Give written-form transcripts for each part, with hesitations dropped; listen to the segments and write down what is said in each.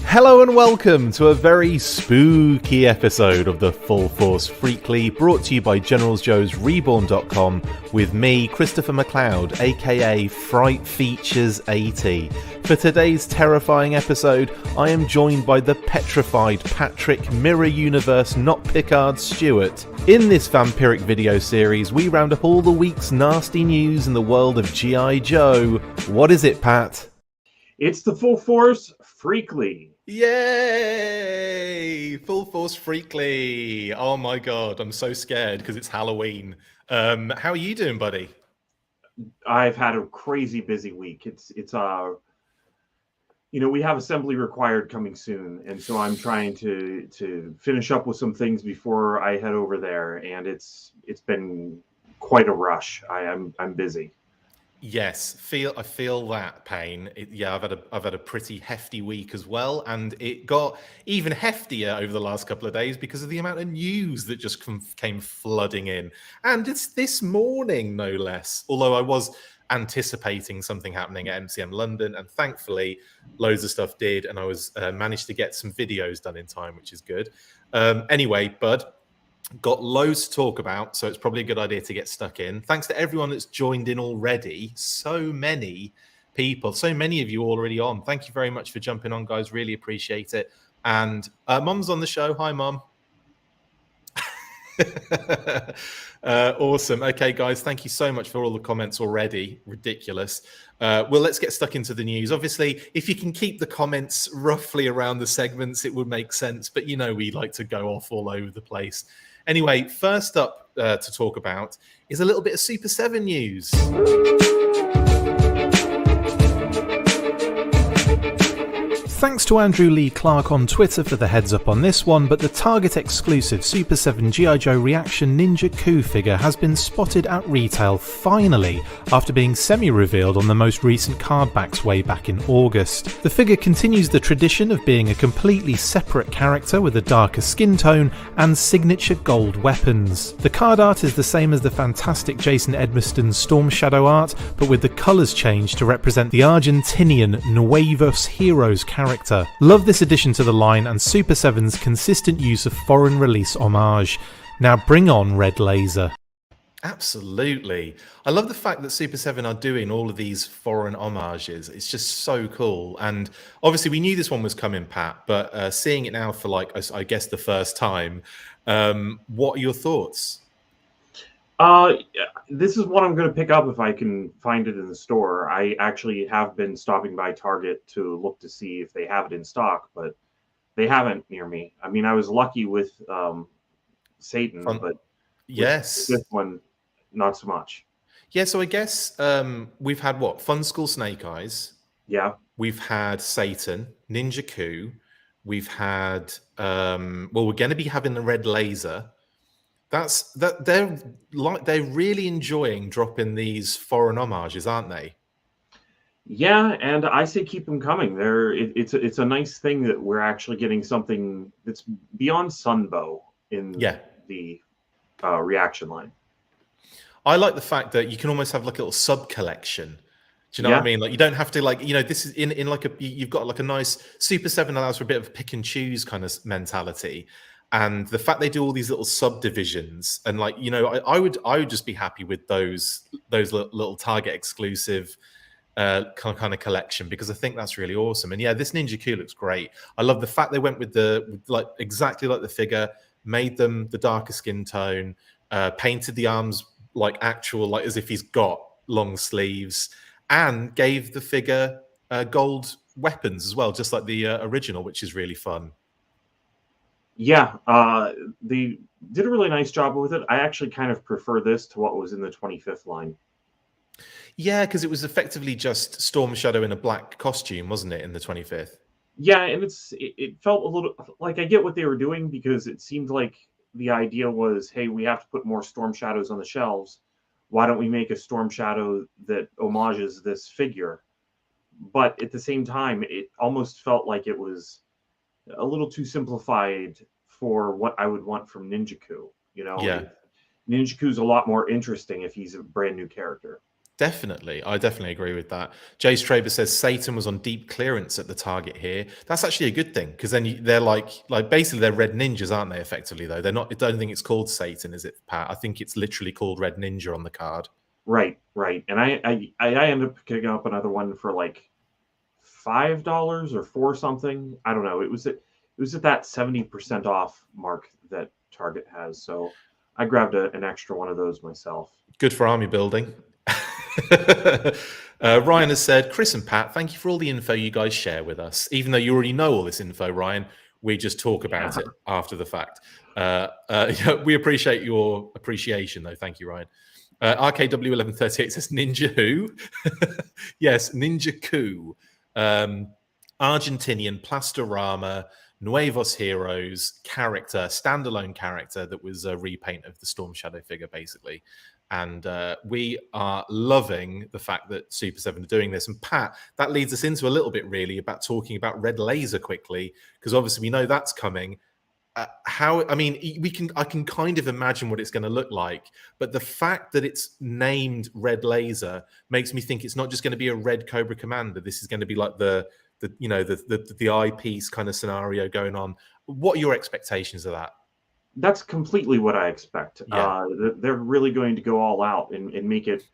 Hello and welcome to a very spooky episode of the Full Force Freakly, brought to you by GeneralsJoesReborn.com with me, Christopher McLeod, aka FrightFeatures80. For today's terrifying episode, I am joined by the petrified Patrick Mirror Universe Notpicard Stewart. In this Vampiric video series, we round up all the week's nasty news in the world of GI Joe. What is it, Pat? It's the Full Force Freakly. Yay! Full Force Freakly. Oh my god, I'm so scared because it's Halloween. How are you doing, buddy? I've had a crazy busy week. It's we have assembly required coming soon, and so I'm trying to finish up with some things before I head over there, and it's been quite a rush. I'm busy. Yes, I feel that pain. I've had a pretty hefty week as well, and it got even heftier over the last couple of days because of the amount of news that just came flooding in. And it's this morning, no less. Although I was anticipating something happening at MCM London, and thankfully, loads of stuff did, and I was managed to get some videos done in time, which is good. Anyway, bud. Got loads to talk about, so it's probably a good idea to get stuck in. Thanks to everyone that's joined in already. So many people, so many of you already on. Thank you very much for jumping on, guys. Really appreciate it. And Mum's on the show. Hi, Mum. Awesome. Okay, guys, thank you so much for all the comments already. Ridiculous. Well, let's get stuck into the news. Obviously, if you can keep the comments roughly around the segments, it would make sense. But we like to go off all over the place. Anyway, first up to talk about is a little bit of Super 7 news. Thanks to Andrew Lee Clark on Twitter for the heads up on this one, but the Target exclusive Super 7 GI Joe Reaction Ninja Coup figure has been spotted at retail finally, after being semi-revealed on the most recent card backs way back in August. The figure continues the tradition of being a completely separate character with a darker skin tone and signature gold weapons. The card art is the same as the fantastic Jason Edmiston Storm Shadow art, but with the colours changed to represent the Argentinian Nuevos Heroes character. Love this addition to the line and Super 7's consistent use of foreign release homage. Now bring on Red Laser. Absolutely. I love the fact that Super 7 are doing all of these foreign homages. It's just so cool. And obviously we knew this one was coming, Pat, but seeing it now for I guess the first time, what are your thoughts? This is what I'm going to pick up if I can find it in the store. I actually have been stopping by Target to look to see if they have it in stock, but they haven't near me. I mean, I was lucky with Satan, but yes, this one, not so much. Yeah, so I guess we've had what? Fun School Snake Eyes. Yeah. We've had Satan, Ninja Coup. We've had, we're going to be having the Red Laser. They're really enjoying dropping these foreign homages, aren't they? Yeah, and I say keep them coming. It's a nice thing that we're actually getting something that's beyond Sunbow in the reaction line. I like the fact that you can almost have like a little sub collection. Do you know what I mean? Like you don't have to this is in like you've got like a nice Super 7 allows for a bit of a pick and choose kind of mentality. And the fact they do all these little subdivisions, and I would just be happy with those little Target exclusive kind of collection, because I think that's really awesome. And yeah, this Ninja Coup looks great. I love the fact they went with exactly like the figure, made them the darker skin tone, painted the arms as if he's got long sleeves, and gave the figure gold weapons as well, just like the original, which is really fun. Yeah, they did a really nice job with it. I actually kind of prefer this to what was in the 25th line. Yeah, because it was effectively just Storm Shadow in a black costume, wasn't it, in the 25th? Yeah, and it felt a little like I get what they were doing, because it seemed like the idea was, hey, we have to put more Storm Shadows on the shelves. Why don't we make a Storm Shadow that homages this figure? But at the same time, it almost felt like it was a little too simplified for what I would want from Ninja Coup. Yeah. Ninja Cou's a lot more interesting if he's a brand new character. Definitely. I definitely agree with that. Jay Straber says Satan was on deep clearance at the Target here. That's actually a good thing because then they're like basically they're red ninjas, aren't they? Effectively, though, they're not. I don't think it's called Satan, is it, Pat? I think it's literally called Red Ninja on the card. Right, right. And I ended up picking up another one for like $5 or $4 something. I don't know. It was at that 70% off mark that Target has. So I grabbed an extra one of those myself. Good for army building. Ryan has said, Chris and Pat, thank you for all the info you guys share with us. Even though you already know all this info, Ryan, we just talk about it after the fact. We appreciate your appreciation, though. Thank you, Ryan. RKW1138 says, Ninja who? Yes, Ninja Coup. Argentinian Plastorama, Nuevos Heroes character, standalone character that was a repaint of the Storm Shadow figure, basically. And we are loving the fact that Super 7 are doing this. And Pat, that leads us into a little bit really about talking about Red Laser quickly, because obviously we know that's coming. I can kind of imagine what it's going to look like, but the fact that it's named Red Laser makes me think it's not just going to be a Red Cobra Commander. This is going to be like the eyepiece kind of scenario going on. What are your expectations of that? That's completely what I expect. Yeah. They're really going to go all out and make it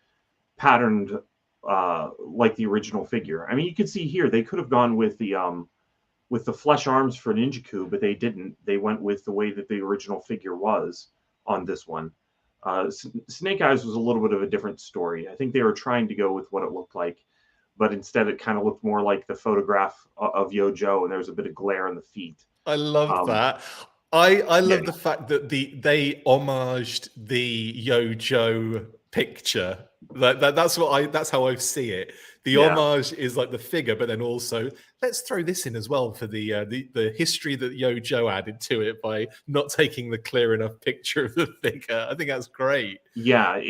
patterned like the original figure. I mean, you can see here they could have gone with the flesh arms for Ninja Coup, but they didn't. They went with the way that the original figure was on this one. Snake Eyes was a little bit of a different story. I think they were trying to go with what it looked like, but instead it kind of looked more like the photograph of Yo Joe, and there was a bit of glare on the feet. I love that. I love the fact that they homaged the Yo Joe picture. That's how I see it. The homage is like the figure, but then also let's throw this in as well for the history that Yo Joe added to it by not taking the clear enough picture of the figure. I think that's great. Yeah,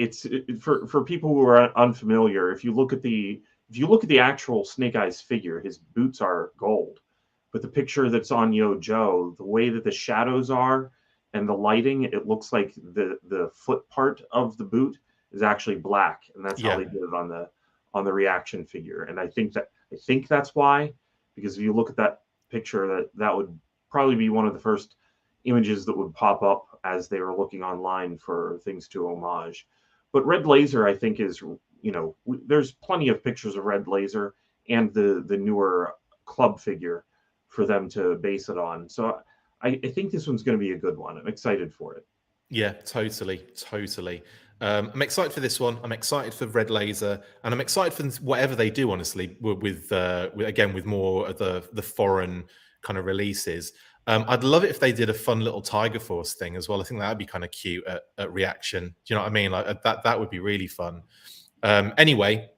for people who are unfamiliar. If you look at the actual Snake Eyes figure, his boots are gold. But the picture that's on Yo Joe, the way that the shadows are and the lighting, it looks like the foot part of the boot is actually black, and that's how they did it on the reaction figure. And I think that's why, because if you look at that picture, that would probably be one of the first images that would pop up as they were looking online for things to homage. But Red Laser, I think, is, there's plenty of pictures of Red Laser and the newer club figure for them to base it on. So I think this one's going to be a good one. I'm excited for it. Yeah, totally. I'm excited for this one. I'm excited for Red Laser, and I'm excited for whatever they do, honestly, with more of the foreign kind of releases. I'd love it if they did a fun little Tiger Force thing as well. I think that would be kind of cute at Reaction. Do you know what I mean? Like that would be really fun. Anyway,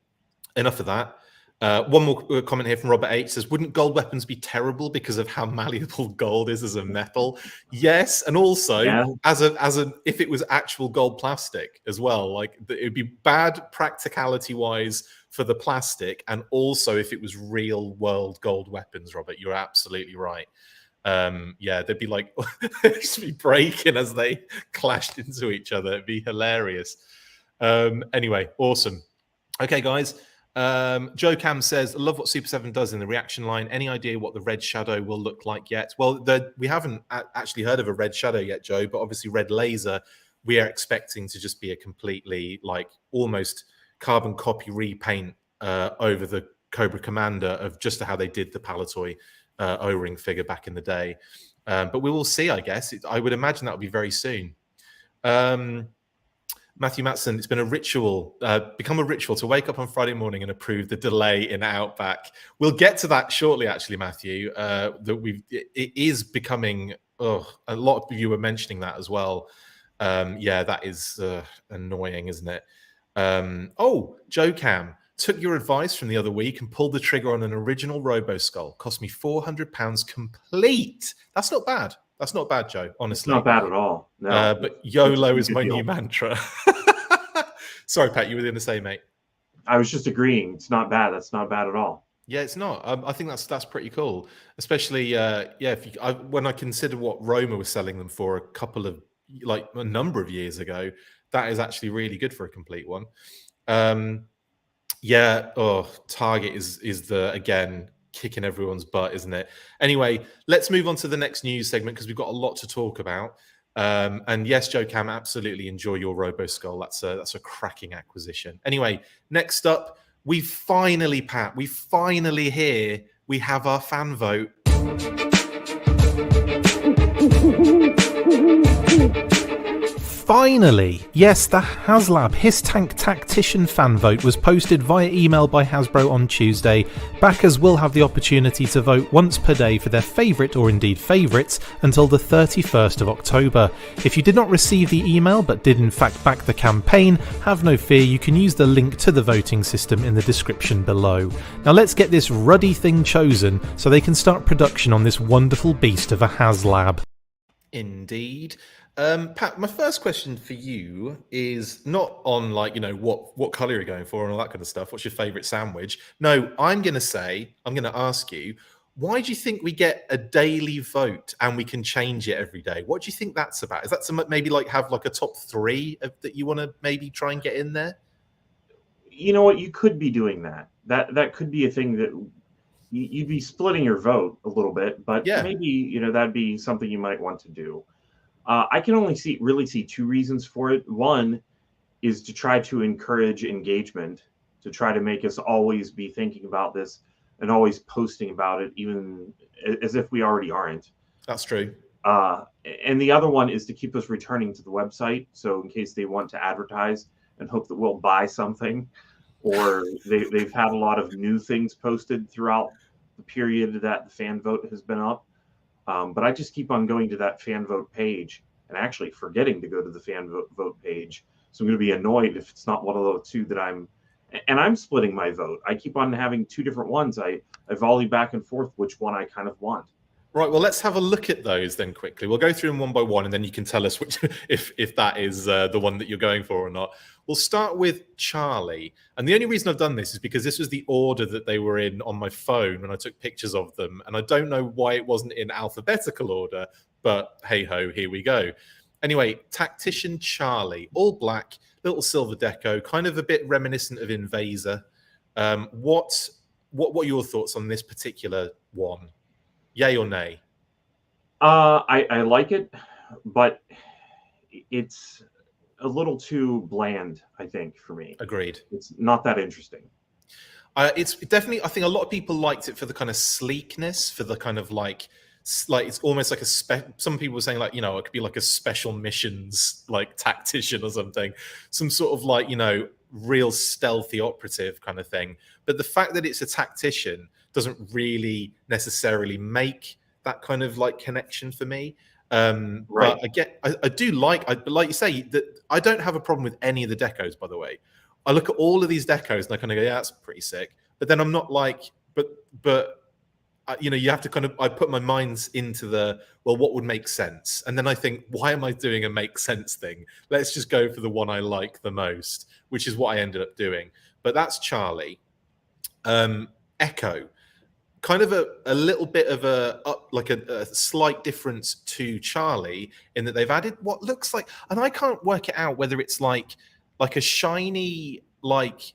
enough of that. One more comment here from Robert H says, wouldn't gold weapons be terrible because of how malleable gold is as a metal? Yes, and also if it was actual gold plastic as well, like it would be bad practicality wise for the plastic, and also if it was real world gold weapons. Robert, you're absolutely right. They'd be like they'd just be breaking as they clashed into each other. It'd be hilarious. Anyway, awesome. Okay, guys. Joe Cam says, I love what Super 7 does in the reaction line. Any idea what the Red Shadow will look like yet? Well, we haven't actually heard of a Red Shadow yet, Joe, but obviously Red Laser, we are expecting to just be a completely, like, almost carbon copy repaint over the Cobra Commander of just how they did the Palatoy O-ring figure back in the day. But we will see, I guess. I would imagine that will be very soon. Matthew Matson, it's been a ritual, become a ritual to wake up on Friday morning and approve the delay in Outback. We'll get to that shortly, actually, Matthew. It is becoming, a lot of you were mentioning that as well. That is annoying, isn't it? Joe Cam, took your advice from the other week and pulled the trigger on an original Robo Skull. Cost me £400 complete. That's not bad. That's not bad, Joe, honestly. It's not bad at all. No. But YOLO is my new mantra. Sorry, Pat, you were going to say, mate. I was just agreeing. It's not bad. That's not bad at all. Yeah, it's not. I think that's pretty cool. Especially, when I consider what Roma was selling them for a number of years ago, that is actually really good for a complete one. Yeah. Oh, Target is the again kicking everyone's butt, isn't it? Anyway, let's move on to the next news segment because we've got a lot to talk about. And yes, Joe Cam, absolutely enjoy your Robo Skull. That's a cracking acquisition. Anyway, next up, we finally, Pat, we have our fan vote. Finally, yes, the HasLab HISS Tank Tactician fan vote was posted via email by Hasbro on Tuesday. Backers will have the opportunity to vote once per day for their favourite or indeed favourites until the 31st of October. If you did not receive the email but did in fact back the campaign, have no fear, you can use the link to the voting system in the description below. Now let's get this ruddy thing chosen so they can start production on this wonderful beast of a HasLab. Indeed. Pat, my first question for you is not on like, what color you're going for and all that kind of stuff. What's your favorite sandwich? No, I'm going to ask you, why do you think we get a daily vote and we can change it every day? What do you think that's about? Is that some maybe like have like a top 3 that you want to maybe try and get in there? You know what? You could be doing that. That could be a thing that you'd be splitting your vote a little bit, but yeah, maybe, that'd be something you might want to do. I can only really see 2 reasons for it. One is to try to encourage engagement, to try to make us always be thinking about this and always posting about it, even as if we already aren't. That's true. And the other one is to keep us returning to the website. So in case they want to advertise and hope that we'll buy something, or they've had a lot of new things posted throughout the period that the fan vote has been up. But I just keep on going to that fan vote page and actually forgetting to go to the fan vote page. So I'm going to be annoyed if it's not one of the 2 that I'm splitting my vote. I keep on having 2 different ones. I volley back and forth which one I kind of want. Right, well, let's have a look at those then quickly. We'll go through them one by one, and then you can tell us which, if that is the one that you're going for or not. We'll start with Charlie. And the only reason I've done this is because this was the order that they were in on my phone when I took pictures of them. And I don't know why it wasn't in alphabetical order, but hey-ho, here we go. Anyway, Tactician Charlie, all black, little silver deco, kind of a bit reminiscent of Invaser. What are your thoughts on this particular one? Yay or nay? I like it, but it's a little too bland, I think, for me. Agreed. It's not that interesting. It's definitely, I think a lot of people liked it for the kind of sleekness, for the kind of like it's almost like some people were saying like, it could be like a special missions like tactician or something, some sort of like, real stealthy operative kind of thing. But the fact that it's a tactician doesn't really necessarily make that kind of like connection for me. Right. But I do like you say, that I don't have a problem with any of the decos, by the way. I look at all of these decos and I kind of go, yeah, that's pretty sick. But then I'm not like, but you have to kind of, I put my minds into what would make sense? And then I think, why am I doing a make sense thing? Let's just go for the one I like the most, which is what I ended up doing. But that's Charlie. Echo. Kind of a little bit of a slight difference to Charlie in that they've added what looks like, and I can't work it out whether it's like a shiny, like,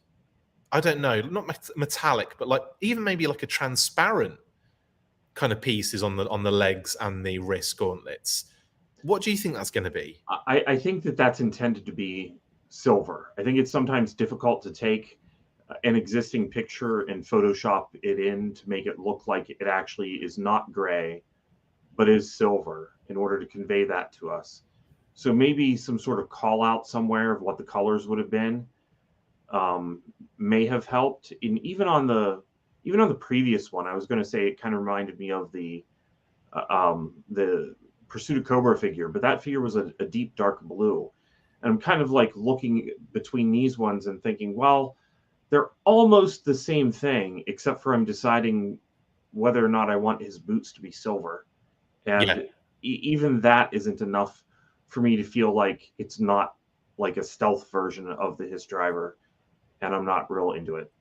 I don't know, not metallic, but like even maybe like a transparent kind of pieces on the legs and the wrist gauntlets. What do you think that's going to be? I think that's intended to be silver. I think it's sometimes difficult to take an existing picture and Photoshop it in to make it look like it actually is not gray, but is silver in order to convey that to us. So maybe some sort of call out somewhere of what the colors would have been may have helped. And even on the previous one, I was going to say it kind of reminded me of the Pursuit of Cobra figure, but that figure was a deep dark blue. And I'm kind of like looking between these ones and thinking, well, they're almost the same thing, except for I'm deciding whether or not I want his boots to be silver. And even that isn't enough for me to feel like it's not like a stealth version of the HISS driver. And I'm not real into it.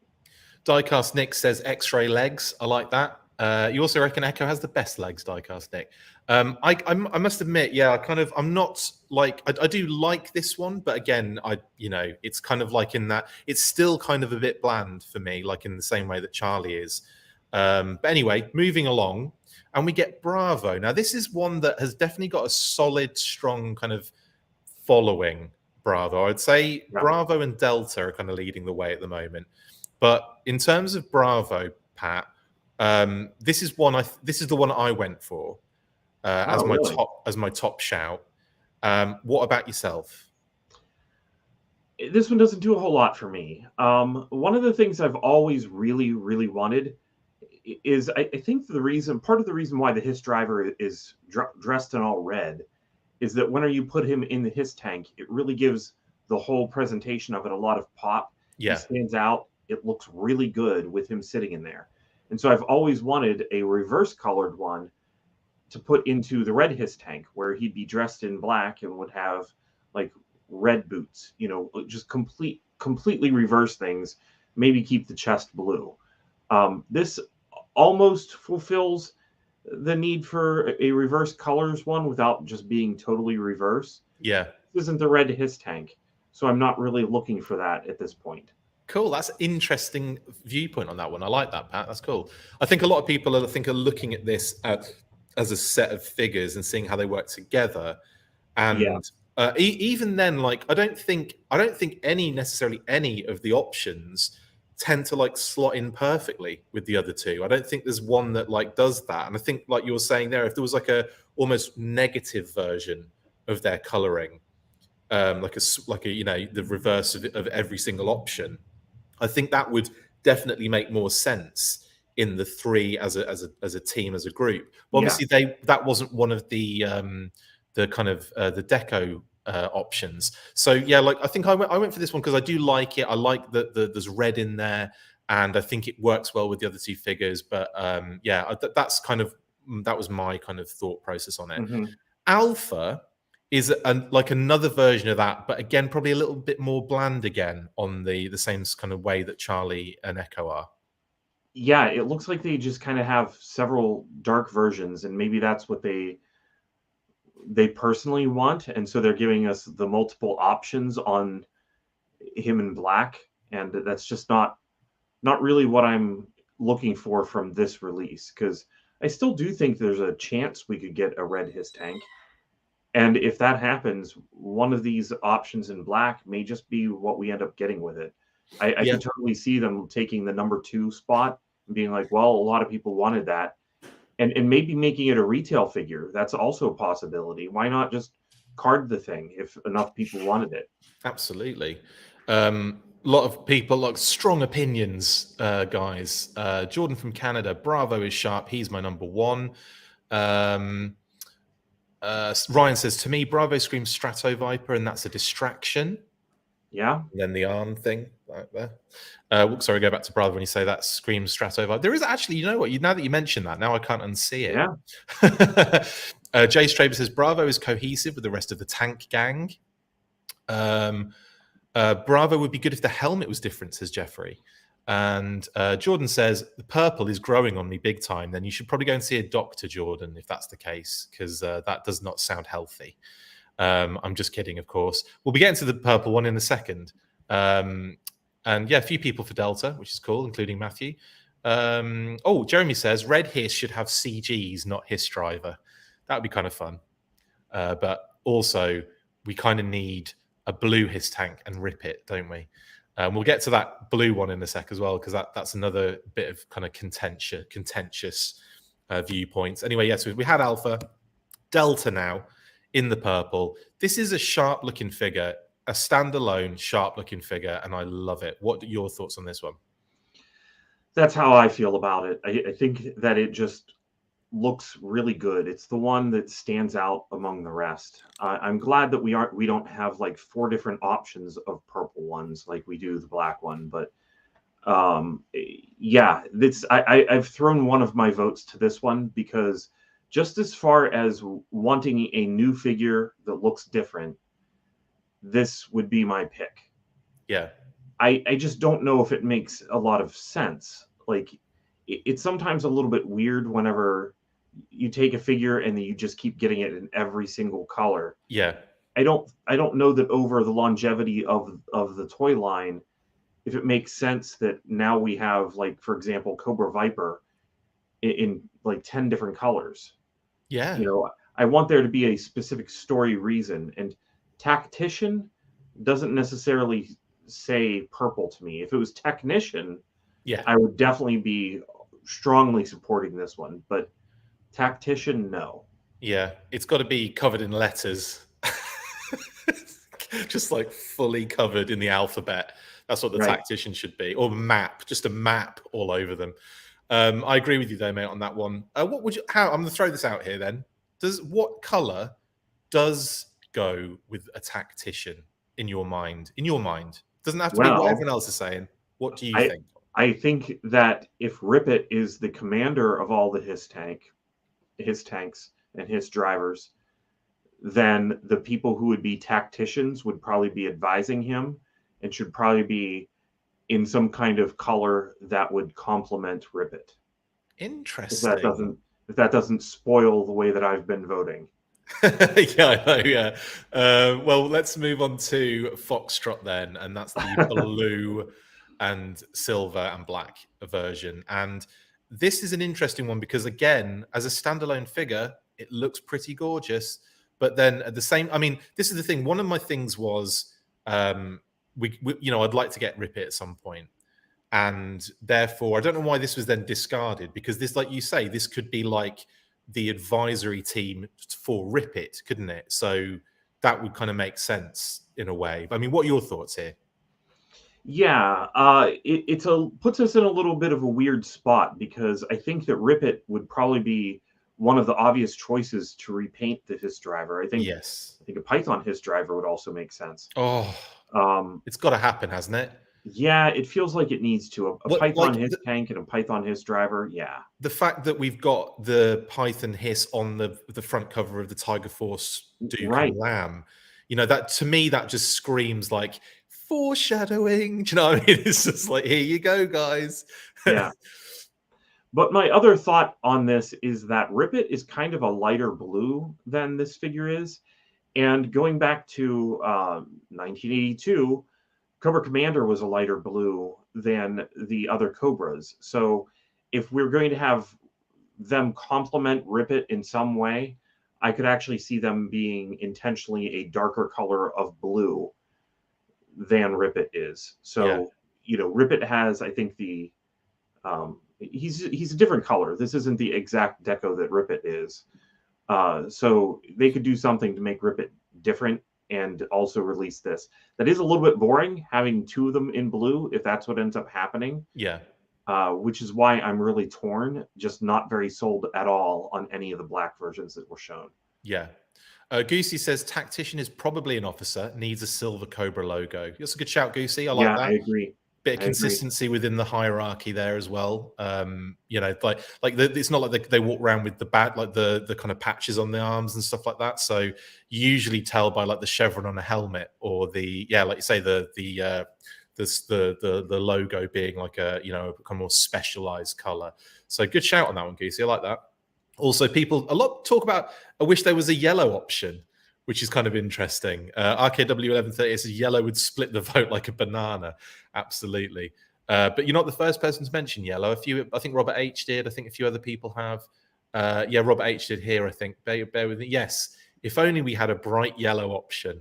Diecast Nick says X-ray legs. I like that. You also reckon Echo has the best legs, diecast Nick? I must admit, yeah, I'm not like I do like this one, but again, it's kind of like in that it's still kind of a bit bland for me, like in the same way that Charlie is. But anyway, moving along, and we get Bravo. Now, this is one that has definitely got a solid, strong kind of following. Bravo, I'd say Yeah. Bravo and Delta are kind of leading the way at the moment. But in terms of Bravo, Pat. This is the one I went for as my top shout. What about yourself? This one doesn't do a whole lot for me. One of the things I've always really, really wanted is I think part of the reason why the HISS driver is dressed in all red is that when you put him in the HISS tank, it really gives the whole presentation of it a lot of pop. Yeah. He stands out. It looks really good with him sitting in there. And so I've always wanted a reverse colored one to put into the red HISS tank where he'd be dressed in black and would have like red boots, just completely reverse things, maybe keep the chest blue. This almost fulfills the need for a reverse colors one without just being totally reverse. Yeah. This isn't the red HISS tank, so I'm not really looking for that at this point. Cool. That's an interesting viewpoint on that one. I like that, Pat. That's cool. I think a lot of people are looking at this as a set of figures and seeing how they work together. And even then, like I don't think necessarily any of the options tend to like slot in perfectly with the other two. I don't think there's one that like does that. And I think like you were saying there, if there was like a almost negative version of their coloring, like the reverse of every single option, I think that would definitely make more sense in the three as a team, as a group. But obviously, that wasn't one of the kind of the deco options. So yeah, like I think I went for this one because I do like it. I like that there's red in there, and I think it works well with the other two figures. But that was my kind of thought process on it. Mm-hmm. Alpha is like another version of that, but again, probably a little bit more bland again on the same kind of way that Charlie and Echo are. Yeah, it looks like they just kind of have several dark versions, and maybe that's what they personally want, and so they're giving us the multiple options on him in black, and that's just not really what I'm looking for from this release, because I still do think there's a chance we could get a red HISS tank. And if that happens, one of these options in black may just be what we end up getting with it. I can totally see them taking the number 2 spot and being like, well, a lot of people wanted that. And maybe making it a retail figure. That's also a possibility. Why not just card the thing if enough people wanted it? Absolutely. A lot of people, like strong opinions, guys. Jordan from Canada, Bravo is sharp. He's my number 1. Ryan says, to me, Bravo screams Strato Viper, and that's a distraction. Yeah. And then the arm thing right there. Sorry, go back to Bravo when you say that screams Strato Viper. There is actually, you know what? Now that you mention that, now I can't unsee it. Yeah. Jay Straber says, Bravo is cohesive with the rest of the tank gang. Bravo would be good if the helmet was different, says Jeffrey. And Jordan says, the purple is growing on me big time. Then you should probably go and see a doctor, Jordan, if that's the case, because that does not sound healthy. I'm just kidding, of course. We'll be getting to the purple one in a second. And yeah, a few people for Delta, which is cool, including Matthew. Jeremy says, Red HISS should have CGs, not HISS driver. That would be kind of fun. But also, we kind of need a blue HISS tank and rip it, don't we? We'll get to that blue one in a sec as well, because that's another bit of kind of contentious viewpoints. Anyway, yes, we had Alpha. Delta now in the purple. This is a sharp-looking figure, a standalone sharp-looking figure, and I love it. What are your thoughts on this one? That's how I feel about it. I think that it just looks really good. It's the one that stands out among the rest. I'm glad that we don't have like 4 different options of purple ones like we do the black one. But yeah, I've thrown one of my votes to this one because just as far as wanting a new figure that looks different, this would be my pick. Yeah. I just don't know if it makes a lot of sense. Like, it's sometimes a little bit weird whenever you take a figure and then you just keep getting it in every single color. Yeah. I don't know that over the longevity of the toy line, if it makes sense that now we have, like, for example, Cobra Viper in like 10 different colors. Yeah. You know, I want there to be a specific story reason, and Tactician doesn't necessarily say purple to me. If it was Technician, Yeah. I would definitely be strongly supporting this one, but Tactician, no. Yeah, it's got to be covered in letters. Just like fully covered in the alphabet. That's what the Right. Tactician should be. Or map, just a map all over them. I agree with you though, mate, on that one. What would you, how, I'm going to throw this out here then. What color does go with a Tactician in your mind? In your mind? Doesn't have to be what everyone else is saying. What do you think? I think that if Ripit is the commander of all the HISS tanks and HISS drivers, then the people who would be tacticians would probably be advising him and should probably be in some kind of color that would complement Ripit. Interesting. If that doesn't spoil the way that I've been voting. Yeah, I know, yeah. Well, let's move on to Foxtrot then, and that's the blue and silver and black version. And this is an interesting one because, again, as a standalone figure, it looks pretty gorgeous. But then at the same, I mean, this is the thing. One of my things was, we you know, I'd like to get Ripit at some point. And therefore, I don't know why this was then discarded, because this, like you say, this could be like the advisory team for Ripit, couldn't it? So that would kind of make sense in a way. I mean, what are your thoughts here? Yeah, it puts us in a little bit of a weird spot, because I think that Ripit would probably be one of the obvious choices to repaint the HISS driver. I think a Python HISS driver would also make sense. Oh, it's got to happen, hasn't it? Yeah, it feels like it needs to. A Python HISS tank and a Python HISS driver, yeah. The fact that we've got the Python HISS on the front cover of the Tiger Force Duke and Lamb, you know, that to me, that just screams like foreshadowing. Do you know what I mean? It's just like, here you go, guys. Yeah. But my other thought on this is that Ripit is kind of a lighter blue than this figure is. And going back to 1982, Cobra Commander was a lighter blue than the other Cobras. So if we're going to have them complement Ripit in some way, I could actually see them being intentionally a darker color of blue than Ripit is. So, you know, Ripit has, I think, the he's a different color. This isn't the exact deco that Ripit is. So they could do something to make Ripit different and also release this. That is a little bit boring, having two of them in blue, if that's what ends up happening. Yeah. Which is why I'm really torn, just not very sold at all on any of the black versions that were shown. Yeah. Goosey says Tactician is probably an officer, needs a silver Cobra logo. That's a good shout, Goosey. I like that. I agree. Bit of consistency within the hierarchy there as well. You know, it's not like they walk around with the the kind of patches on the arms and stuff like that. So you usually tell by like the chevron on a helmet, or the like you say the logo being like a, you know, a kind of more specialized color. So good shout on that one, Goosey. I like that. Also, people a lot talk about, I wish there was a yellow option, which is kind of interesting. RKW1130 says yellow would split the vote like a banana. Absolutely. But you're not the first person to mention yellow. I think Robert H did. I think a few other people have. Yeah, Robert H did here, I think. Bear with me. Yes, if only we had a bright yellow option.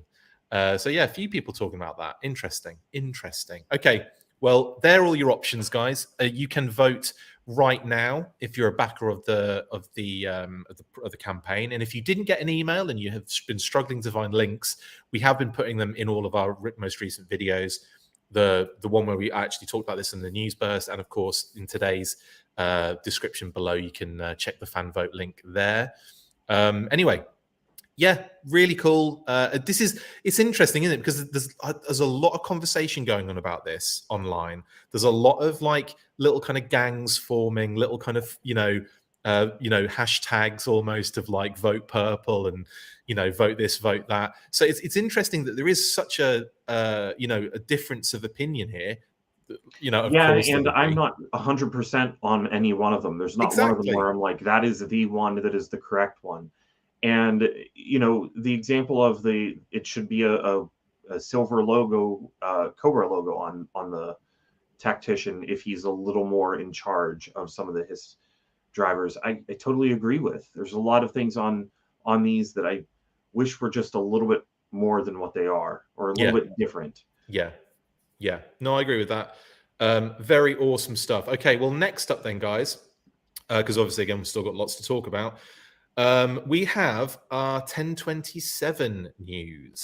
So yeah, a few people talking about that. Interesting. Okay, well, they're all your options, guys. You can vote right now if you're a backer of the campaign, and if you didn't get an email and you have been struggling to find links, we have been putting them in all of our most recent videos. The one where we actually talked about this in the news burst, and of course in today's description below, you can check the fan vote link there. Anyway, yeah, really cool. It's interesting, isn't it? Because there's a lot of conversation going on about this online. There's a lot of like little kind of gangs forming, little kind of, you know, hashtags almost of like vote purple and, you know, vote this, vote that. So it's interesting that there is such a difference of opinion here. Of Yeah, course there and would I'm be. not 100% on any one of them. There's not one of them Exactly. where I'm like, that is the one that is the correct one. And the example of it should be a silver logo, Cobra logo on the tactician if he's a little more in charge of some of the HISS drivers. I totally agree with. There's a lot of things on these that I wish were just a little bit more than what they are, or a little Yeah. bit different. Yeah. Yeah. No, I agree with that. Very awesome stuff. Okay, well, next up then, guys, because obviously, again, we've still got lots to talk about. We have our 1027 news.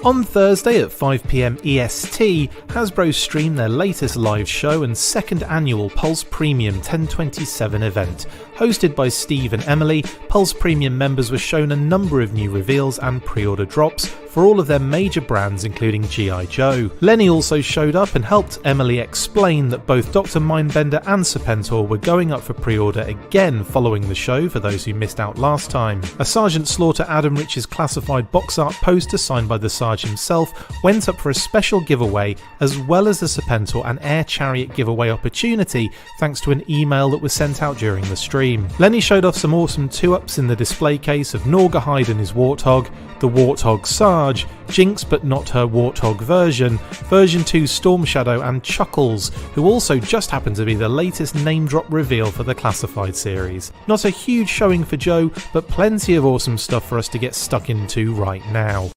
On Thursday at 5 PM EST, Hasbro streamed their latest live show and second annual Pulse Premium 1027 event. Hosted by Steve and Emily, Pulse Premium members were shown a number of new reveals and pre-order drops for all of their major brands including GI Joe. Lenny also showed up and helped Emily explain that both Dr. Mindbender and Serpentor were going up for pre-order again following the show for those who missed out last time. A Sergeant Slaughter Adam Rich's classified box art poster signed by the Sarge himself went up for a special giveaway, as well as the Serpentor and Air Chariot giveaway opportunity thanks to an email that was sent out during the stream. Lenny showed off some awesome 2-ups in the display case of Norgahide and his Warthog, the Warthog Sarge, Jinx but not her Warthog version 2 Storm Shadow and Chuckles, who also just happened to be the latest name drop reveal for the Classified series. Not a huge showing for Joe, but plenty of awesome stuff for us to get stuck into right now.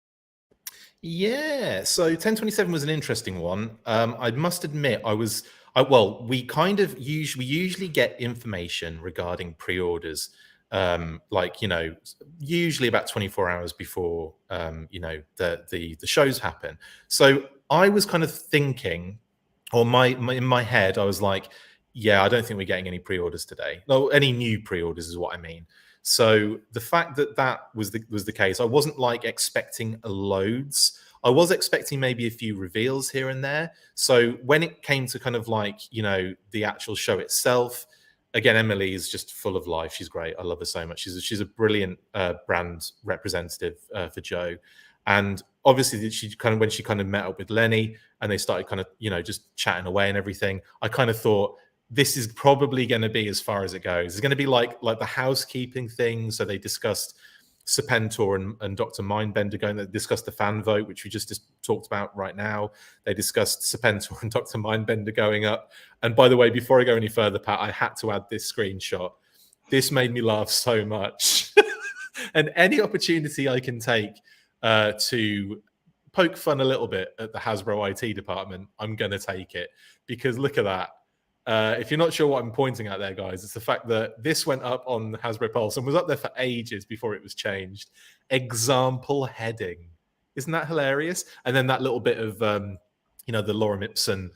Yeah, so 1027 was an interesting one. I must admit, we kind of usually get information regarding pre-orders, usually about 24 hours before, the shows happen. So I was kind of thinking, or in my head, I was like, yeah, I don't think we're getting any pre-orders today. No, any new pre-orders is what I mean. So the fact that was the case, I wasn't like expecting loads. I was expecting maybe a few reveals here and there. So when it came to kind of like, the actual show itself, again, Emily is just full of life. She's great. I love her so much. She's a brilliant brand representative for Joe. And obviously when she met up with Lenny and they started kind of, just chatting away and everything, I kind of thought, this is probably going to be as far as it goes. It's going to be like the housekeeping thing. So they discussed Serpentor and Dr. Mindbender going. They discussed the fan vote, which we just talked about right now. They discussed Serpentor and Dr. Mindbender going up. And by the way, before I go any further, Pat, I had to add this screenshot. This made me laugh so much. And any opportunity I can take to poke fun a little bit at the Hasbro IT department, I'm going to take it. Because look at that. If you're not sure what I'm pointing at there, guys, it's the fact that this went up on Hasbro Pulse and was up there for ages before it was changed. Example heading. Isn't that hilarious? And then that little bit of, the Lorem Ipsum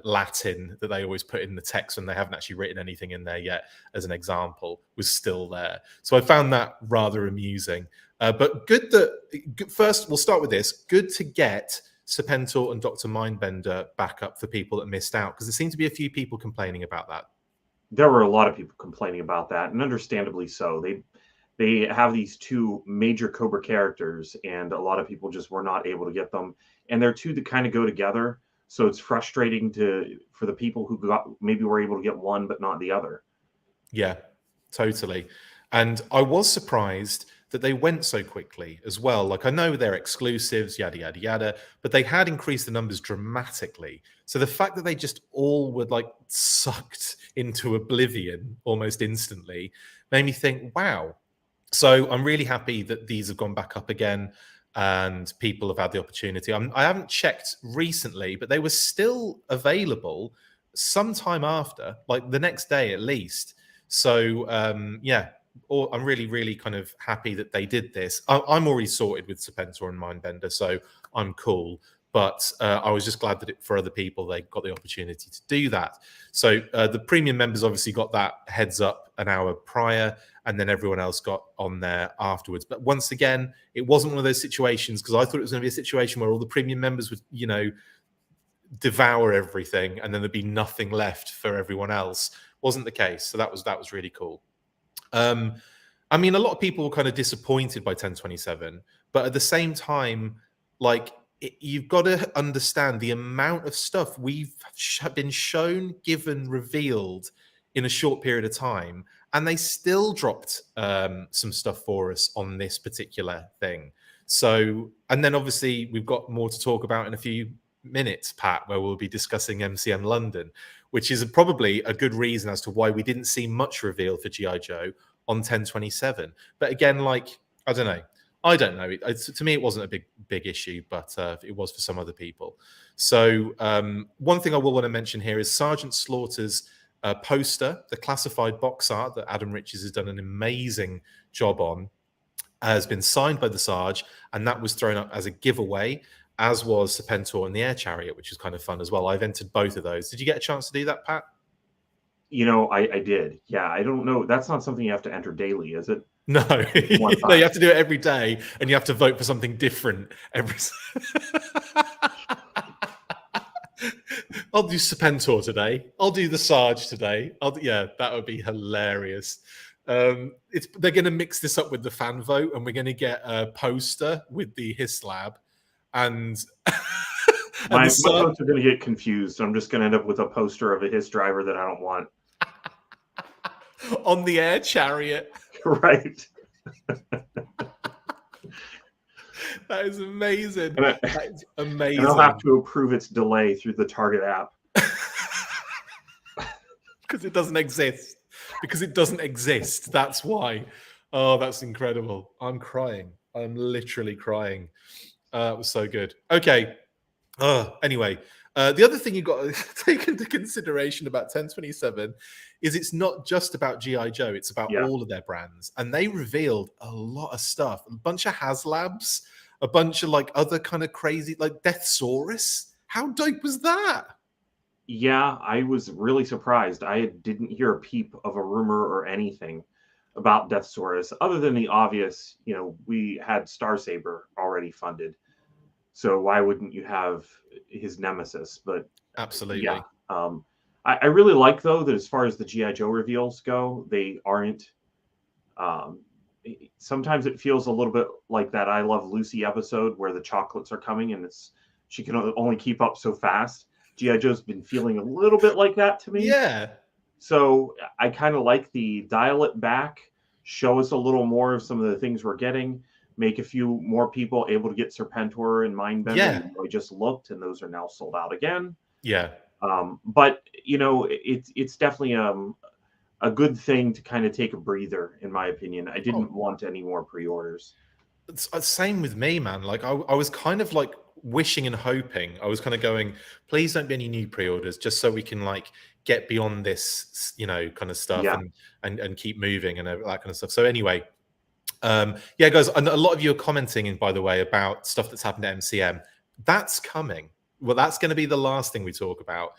Latin that they always put in the text when they haven't actually written anything in there yet as an example was still there. So I found that rather amusing. But good that, first, we'll start with this. Good to get Serpentor and Dr. Mindbender back up for people that missed out, because there seemed to be a few people complaining about that. There were a lot of people complaining about that, and understandably so. They have these two major Cobra characters, and a lot of people just were not able to get them. And they're two that kind of go together, so it's frustrating for the people who maybe were able to get one but not the other. Yeah, totally. And I was surprised that they went so quickly as well. Like, I know they're exclusives, yada, yada, yada, but they had increased the numbers dramatically. So the fact that they just all were like sucked into oblivion almost instantly made me think, wow. So I'm really happy that these have gone back up again and people have had the opportunity. I haven't checked recently, but they were still available sometime after, like the next day at least. So I'm really, really kind of happy that they did this. I'm already sorted with Serpentor and Mindbender, so I'm cool. But I was just glad that for other people, they got the opportunity to do that. So the premium members obviously got that heads up an hour prior, and then everyone else got on there afterwards. But once again, it wasn't one of those situations, because I thought it was going to be a situation where all the premium members would, devour everything, and then there'd be nothing left for everyone else. Wasn't the case. So that was really cool. I mean, a lot of people were kind of disappointed by 1027, but at the same time, like you've got to understand the amount of stuff we've been shown, given, revealed in a short period of time, and they still dropped some stuff for us on this particular thing. So, and then obviously we've got more to talk about in a few minutes, Pat, where we'll be discussing MCM London, which is probably a good reason as to why we didn't see much reveal for GI Joe on 1027. But again, like, I don't know. To me, it wasn't a big issue, but it was for some other people. So one thing I will want to mention here is Sergeant Slaughter's poster, the classified box art that Adam Riches has done an amazing job on, has been signed by the Sarge, and that was thrown up as a giveaway, as was Serpentor and the Air Chariot, which is kind of fun as well. I've entered both of those. Did you get a chance to do that, Pat? You know, I did. Yeah, I don't know. That's not something you have to enter daily, is it? No, no, you have to do it every day, and you have to vote for something different every. I'll do Serpentor today. I'll do the Sarge today. Yeah, that would be hilarious. They're going to mix this up with the fan vote, and we're going to get a poster with the HISS and. My votes are going to get confused. I'm just going to end up with a poster of a HISS driver that I don't want. On the Air Chariot. Right. That is amazing. That is amazing. And I'll have to approve its delay through the Target app. Because it doesn't exist. That's why. Oh, that's incredible. I'm crying. I'm literally crying. It was so good. Okay. Anyway, the other thing you've got to take into consideration about 1027 is it's not just about GI Joe, it's about all of their brands. And they revealed a lot of stuff, a bunch of HasLabs, a bunch of like other kind of crazy, like Deathsaurus. How dope was that? Yeah, I was really surprised. I didn't hear a peep of a rumor or anything about Deathsaurus, other than the obvious, you know, we had Star Saber already funded. So why wouldn't you have his nemesis? But absolutely, yeah. I really like, though, that as far as the GI Joe reveals go, they aren't. Sometimes it feels a little bit like that I Love Lucy episode where the chocolates are coming and she can only keep up so fast. GI Joe's been feeling a little bit like that to me. Yeah. So I kind of like the dial it back, show us a little more of some of the things we're getting. Make a few more people able to get Serpentor and Mindbender. Yeah. I just looked, and those are now sold out again. Yeah. But you know, it's definitely a good thing to kind of take a breather, in my opinion. I didn't want any more pre-orders. It's same with me, man. Like I was kind of like wishing and hoping. I was kind of going, please don't be any new pre-orders, just so we can like get beyond this, you know, kind of stuff and keep moving and that kind of stuff. So anyway. Yeah, guys, and a lot of you are commenting, in, by the way, about stuff that's happened at MCM. That's coming. Well, that's going to be the last thing we talk about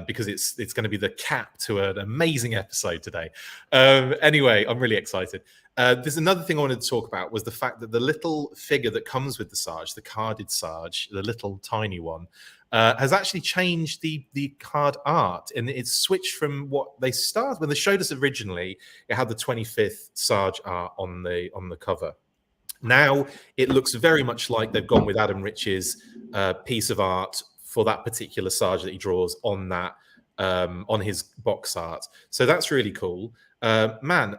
because it's going to be the cap to an amazing episode today. Anyway, I'm really excited. There's another thing I wanted to talk about was the fact that the little figure that comes with the Sarge, the carded Sarge, the little tiny one, has actually changed the card art, and it's switched from what they started when they showed us originally. It had the 25th Sarge art on the cover. Now it looks very much like they've gone with Adam Rich's piece of art for that particular Sarge that he draws on that on his box art. So that's really cool. Man,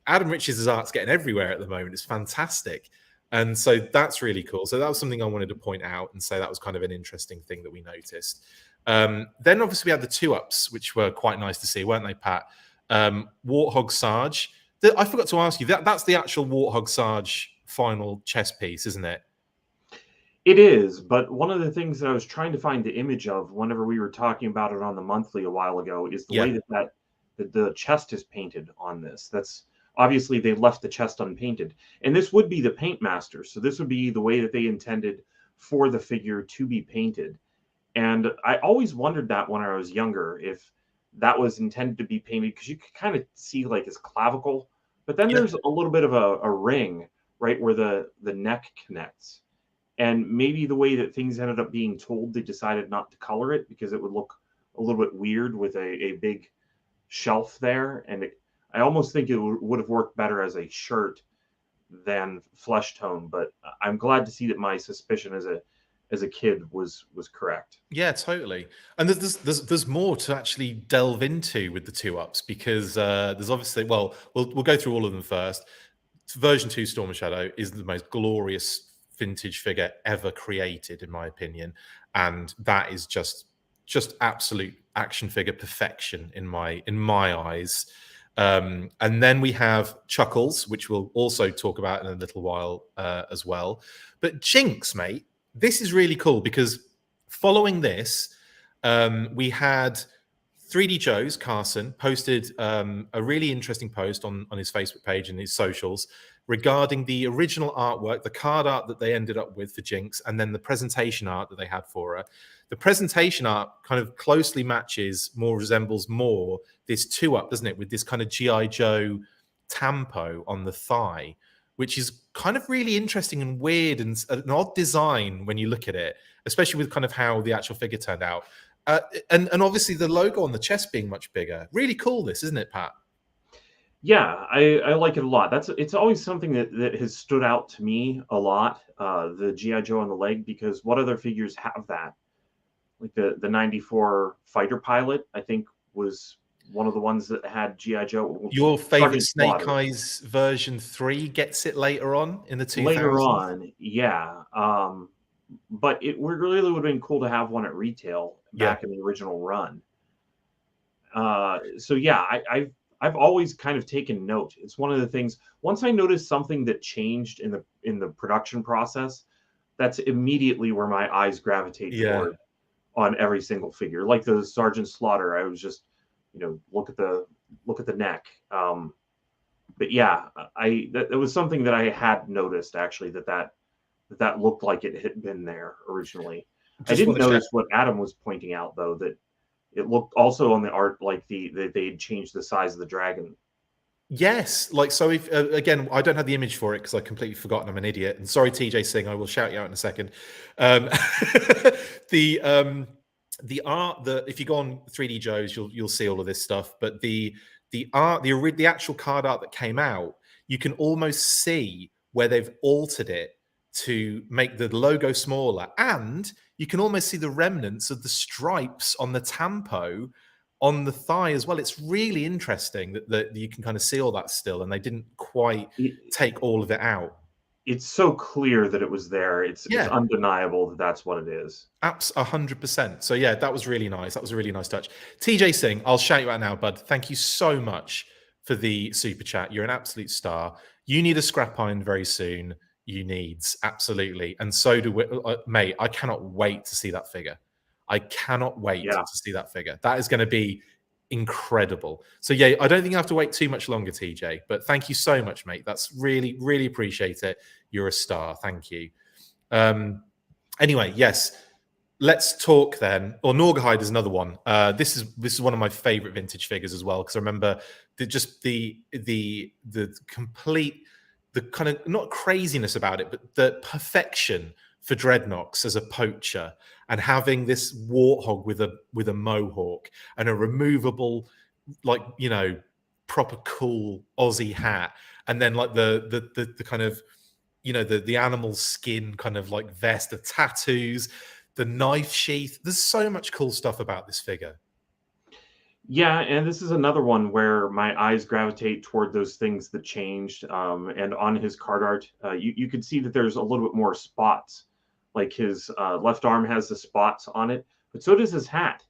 Adam Rich's art's getting everywhere at the moment. It's fantastic. And so that's really cool. So that was something I wanted to point out and say that was kind of an interesting thing that we noticed. Then obviously we had the 2-ups, which were quite nice to see, weren't they, Pat? Warthog Sarge. I forgot to ask you, that's the actual Warthog Sarge final chess piece, isn't it? It is, but one of the things that I was trying to find the image of whenever we were talking about it on the monthly a while ago is the way that the chest is painted on this. That's obviously they left the chest unpainted, and this would be the paint master. So this would be the way that they intended for the figure to be painted. And I always wondered that when I was younger, if that was intended to be painted, because you could kind of see like his clavicle, but then there's a little bit of a ring right where the neck connects. And maybe the way that things ended up being told, they decided not to color it because it would look a little bit weird with a big shelf there. And I almost think it would have worked better as a shirt than flesh tone, but I'm glad to see that my suspicion as a kid was correct. Yeah, totally. And there's more to actually delve into with the 2-ups, because there's obviously, well, we'll go through all of them first. Version 2 Storm and Shadow is the most glorious vintage figure ever created, in my opinion, and that is just absolute action figure perfection in my eyes. And then we have Chuckles, which we'll also talk about in a little while as well. But Jinx, mate, this is really cool, because following this, we had 3D Joe's Carson posted a really interesting post on his Facebook page and his socials regarding the original artwork, the card art that they ended up with for Jinx, and then the presentation art that they had for her. The presentation art kind of closely resembles more this 2-up, doesn't it? With this kind of GI Joe tampo on the thigh, which is kind of really interesting and weird and an odd design when you look at it, especially with kind of how the actual figure turned out. And obviously the logo on the chest being much bigger. Really cool, this, isn't it, Pat? Yeah, I like it a lot. It's always something that has stood out to me a lot, the GI Joe on the leg, because what other figures have that? Like the 94 fighter pilot, I think, was one of the ones that had GI Joe. Your favorite Snake Eyes version 3 gets it later on in the 2000s? Later on, yeah. But it really would have been cool to have one at retail back in the original run. So yeah, I've always kind of taken note. It's one of the things. Once I noticed something that changed in the production process, that's immediately where my eyes gravitate toward on every single figure. Like the Sergeant Slaughter, I was just, look at the neck. But yeah, that was something that I had noticed actually, that looked like it had been there originally. I didn't notice what Adam was pointing out, though, that it looked also on the art like they'd changed the size of the dragon. Yes, like, so if again, I don't have the image for it because I completely forgotten. I'm an idiot. And sorry, TJ Singh, I will shout you out in a second. The art, if you go on 3D Joe's, you'll see all of this stuff. But the art, the actual card art that came out, you can almost see where they've altered it to make the logo smaller, and you can almost see the remnants of the stripes on the tampo on the thigh as well. It's really interesting that you can kind of see all that still, and they didn't quite take all of it out. It's so clear that it was there. It's undeniable that that's what it is. 100%. So yeah, that was really nice. That was a really nice touch. TJ Singh, I'll shout you out now, bud. Thank you so much for the super chat. You're an absolute star. You need a scrap iron very soon. You needs, absolutely. And so do we, mate. I cannot wait to see that figure. I cannot wait to see that figure. That is going to be incredible. So yeah, I don't think you have to wait too much longer, TJ, but thank you so much, mate. That's really, really appreciate it. You're a star. Thank you. Anyway, yes, let's talk then. Or Norgahide is another one. This is one of my favorite vintage figures as well, because I remember the complete, the kind of, not craziness about it, but the perfection for Dreadnoks as a poacher, and having this warthog with a mohawk and a removable, like, proper cool Aussie hat, and then like the kind of, the animal skin kind of like vest, the tattoos, the knife sheath. There's so much cool stuff about this figure. Yeah, and this is another one where my eyes gravitate toward those things that changed. And on his card art, you could see that there's a little bit more spots. Like his left arm has the spots on it, but so does his hat.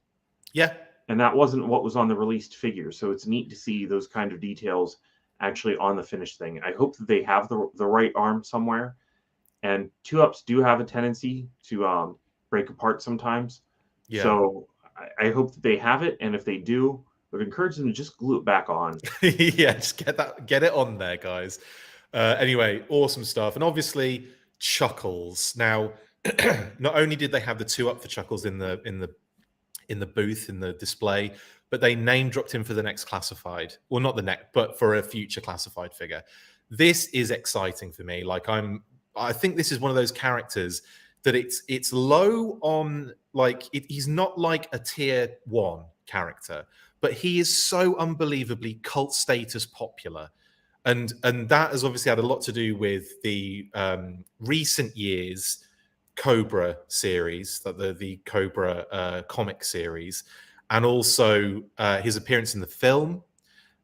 Yeah. And that wasn't what was on the released figure. So it's neat to see those kind of details actually on the finished thing. I hope that they have the right arm somewhere. And 2-ups do have a tendency to break apart sometimes. Yeah. So I hope that they have it, and if they do, I would encourage them to just glue it back on. Yeah, just get it on there, guys. Anyway, awesome stuff, and obviously Chuckles. Now, not only did they have the 2-up for Chuckles in the booth in the display, but they name dropped him for the next classified, well, not the next, but for a future classified figure. This is exciting for me. Like, I think this is one of those characters that it's low on, like, he's not like a tier 1 character, but he is so unbelievably cult status popular. And that has obviously had a lot to do with the recent years Cobra series, the Cobra comic series, and also his appearance in the film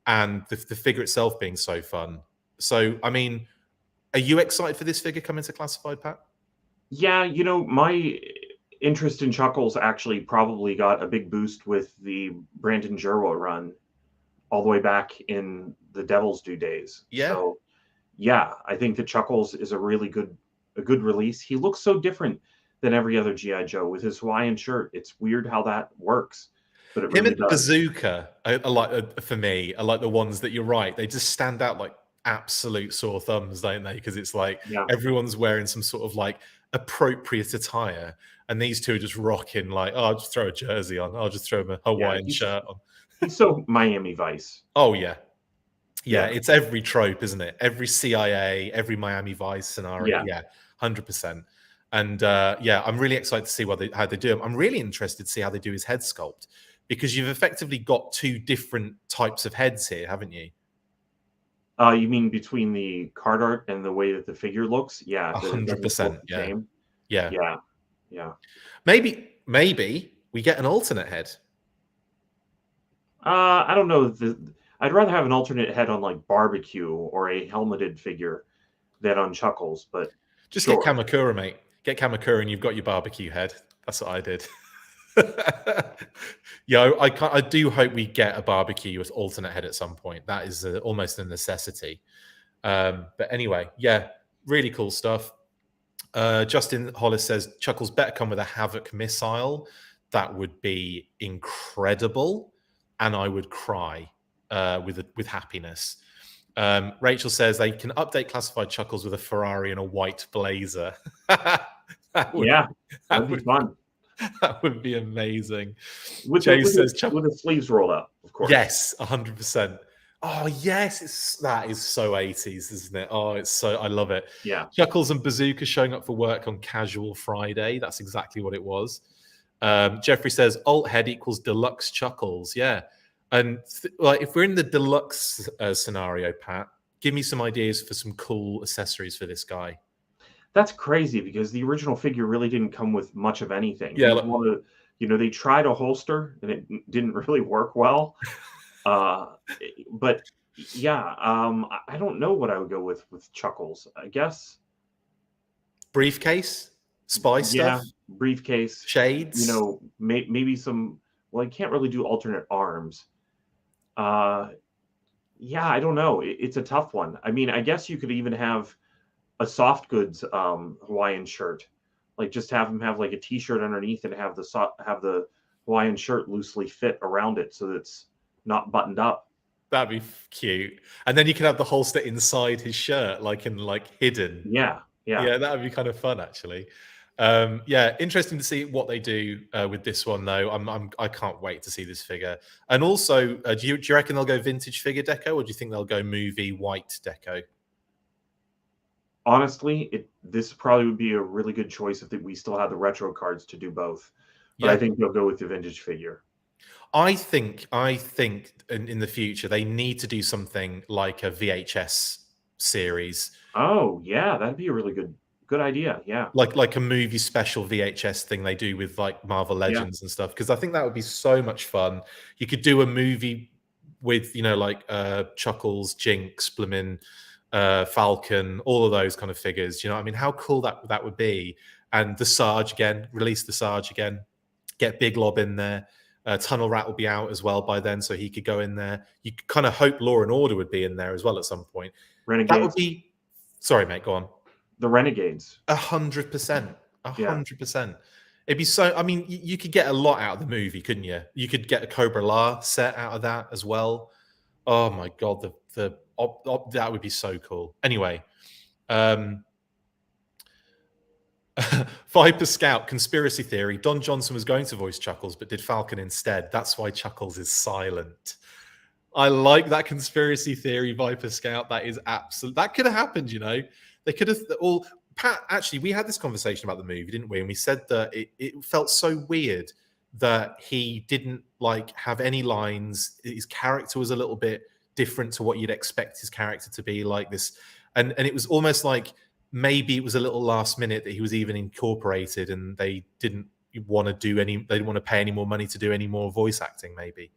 and the figure itself being so fun. So, I mean, are you excited for this figure coming to Classified, Pat? Yeah, my interest in Chuckles actually probably got a big boost with the Brandon Jerwa run all the way back in the Devil's Due days. Yeah. So, yeah, I think that Chuckles is a good release. He looks so different than every other GI Joe with his Hawaiian shirt. It's weird how that works, but it Him really and does. Bazooka are like, for me, are like the ones that you're right. They just stand out like absolute sore thumbs, don't they? Because it's like everyone's wearing some sort of like appropriate attire, and these two are just rocking like, oh, I'll just throw a jersey on. I'll just throw a Hawaiian shirt on. He's so Miami Vice. Oh yeah. Yeah, it's every trope, isn't it? Every CIA, every Miami Vice scenario. Yeah, 100%. And I'm really excited to see how they do him. I'm really interested to see how they do his head sculpt, because you've effectively got two different types of heads here, haven't you? You mean between the card art and the way that the figure looks? Yeah, 100%. Yeah. Maybe we get an alternate head. I don't know. I'd rather have an alternate head on like Barbecue or a helmeted figure than on Chuckles. But just get Kamakura, mate. Get Kamakura, and you've got your Barbecue head. That's what I did. I do hope we get a Barbecue with alternate head at some point. That is almost a necessity. But anyway, yeah, really cool stuff. Justin Hollis says Chuckles better come with a Havoc missile. That would be incredible, and I would cry with happiness. Rachel says they can update Classified Chuckles with a Ferrari and a white blazer. That'd be fun. That would be amazing. With the sleeves rolled up, of course. Yes, 100%. Oh yes, that is so 80s, isn't it? Oh, I love it. Yeah. Chuckles and Bazooka showing up for work on Casual Friday. That's exactly what it was. Jeffrey says alt head equals deluxe Chuckles. Yeah. And if we're in the deluxe scenario, Pat, give me some ideas for some cool accessories for this guy. That's crazy, because the original figure really didn't come with much of anything. Yeah, they tried a holster and it didn't really work well. But yeah, I don't know what I would go with Chuckles. I guess briefcase, spy stuff. Briefcase, shades. Maybe some. Well, I can't really do alternate arms. I don't know. It's a tough one. I mean, I guess you could even have a soft goods Hawaiian shirt, like just have him have like a t-shirt underneath and have the Hawaiian shirt loosely fit around it so that it's not buttoned up. That'd be cute. And then you can have the holster inside his shirt, like hidden. Yeah, that would be kind of fun, actually. Interesting to see what they do with this one, though. I can't wait to see this figure. And also, do you reckon they'll go vintage figure deco, or do you think they'll go movie white deco? Honestly, this probably would be a really good choice if we still had the retro cards to do both. But I think they'll go with the vintage figure. I think in the future they need to do something like a VHS series. Oh yeah, that'd be a really good idea. Yeah, like a movie special VHS thing they do with like Marvel Legends and stuff, because I think that would be so much fun. You could do a movie with Chuckles, Jinx, Bloomin', Falcon, all of those kind of figures. I mean, how cool that would be. And the Sarge again, release the Sarge again, get Big Lob in there. Tunnel Rat will be out as well by then, so he could go in there. You kind of hope Law and Order would be in there as well at some point. Renegades. That would be. Sorry, mate. Go on. The Renegades. 100%. 100%. It'd be so. I mean, you could get a lot out of the movie, couldn't you? You could get a Cobra La set out of that as well. Oh my god, that would be so cool. Anyway, Viper Scout conspiracy theory. Don Johnson was going to voice Chuckles, but did Falcon instead. That's why Chuckles is silent. I like that conspiracy theory, Viper Scout. That is absolute. That could have happened. They could have all. Pat, actually, we had this conversation about the movie, didn't we? And we said that it felt so weird that he didn't like have any lines. His character was a little bit different to what you'd expect his character to be, like this, and it was almost like maybe it was a little last minute that he was even incorporated, and they didn't want to do any, they didn't want to pay any more money to do any more voice acting, maybe.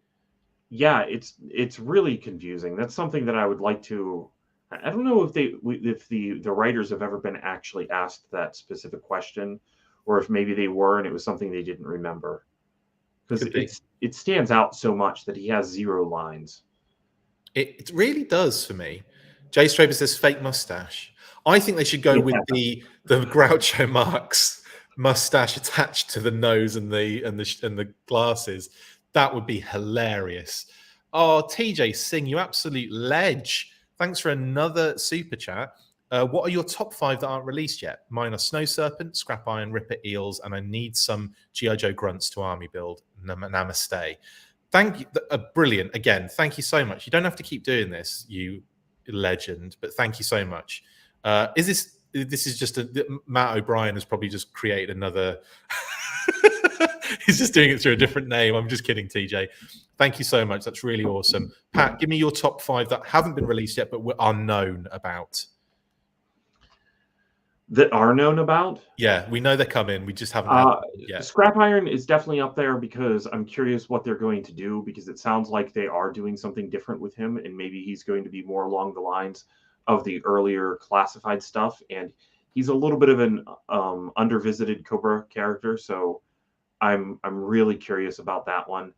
Yeah, it's really confusing. That's something that I would like to. I don't know if the writers have ever been actually asked that specific question, or if maybe they were and it was something they didn't remember, because it stands out so much that he has 0 lines. It really does for me. Jay Straber says fake mustache. I think they should go with the Groucho Marx mustache attached to the nose and the glasses. That would be hilarious. Oh, TJ Singh, you absolute ledge. Thanks for another super chat. What are your top 5 that aren't released yet? Mine are Snow Serpent, Scrap Iron, Ripper, Eels, and I need some GI Joe grunts to army build. Namaste. Thank you. Brilliant. Again, thank you so much. You don't have to keep doing this, you legend, but thank you so much. This is just Matt O'Brien has probably just created another. He's just doing it through a different name. I'm just kidding, TJ. Thank you so much. That's really awesome. Pat, give me your top 5 that haven't been released yet, but are known about. That are known about? Yeah, we know they're coming. We just haven't had them yet. Scrap Iron is definitely up there because I'm curious what they're going to do, because it sounds like they are doing something different with him, and maybe he's going to be more along the lines of the earlier classified stuff. And he's a little bit of an undervisited Cobra character, so I'm really curious about that one.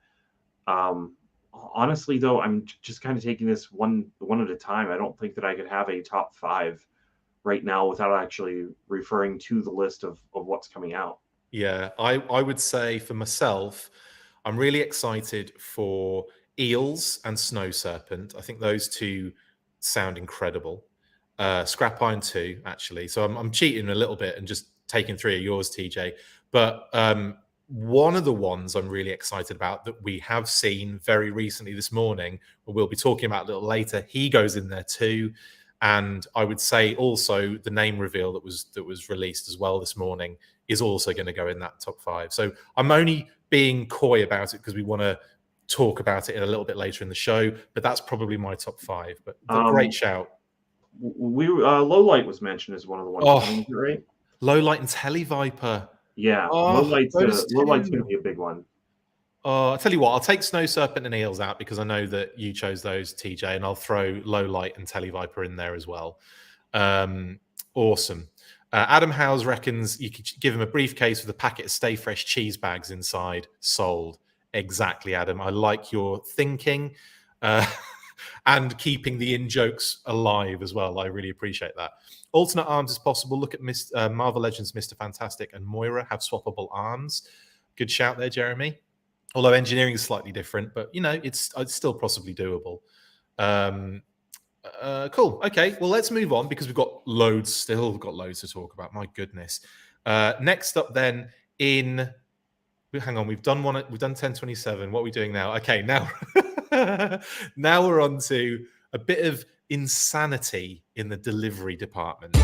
Honestly, though, I'm just kind of taking this one at a time. I don't think that I could have a top 5 right now without actually referring to the list of what's coming out. Yeah, I would say for myself, I'm really excited for Eels and Snow Serpent. I think those 2 sound incredible. Scrap Iron 2, actually. So I'm cheating a little bit and just taking 3 of yours, TJ. But one of the ones I'm really excited about that we have seen very recently this morning, but we'll be talking about a little later, he goes in there too. And I would say also the name reveal that was released as well this morning is also going to go in that top 5. So I'm only being coy about it because we want to talk about it in a little bit later in the show, but that's probably my top 5. But great shout. Lowlight was mentioned as one of the ones, right? Lowlight and Televiper. Yeah, Lowlight's going to be a big one. I'll tell you what, I'll take Snow Serpent and Eels out because I know that you chose those, TJ, and I'll throw Lowlight and Televiper in there as well. Awesome. Adam Howes reckons you could give him a briefcase with a packet of Stay Fresh cheese bags inside. Sold. Exactly, Adam. I like your thinking and keeping the in-jokes alive as well. I really appreciate that. Alternate arms is possible. Look at Marvel Legends, Mr. Fantastic and Moira have swappable arms. Good shout there, Jeremy. Although engineering is slightly different, but you know, it's still possibly doable. Cool. Okay, well, let's move on because we've got loads to talk about. My goodness. Next up, then, hang on, we've done 1027. What are we doing now? Okay, now now we're on to a bit of insanity in the delivery department.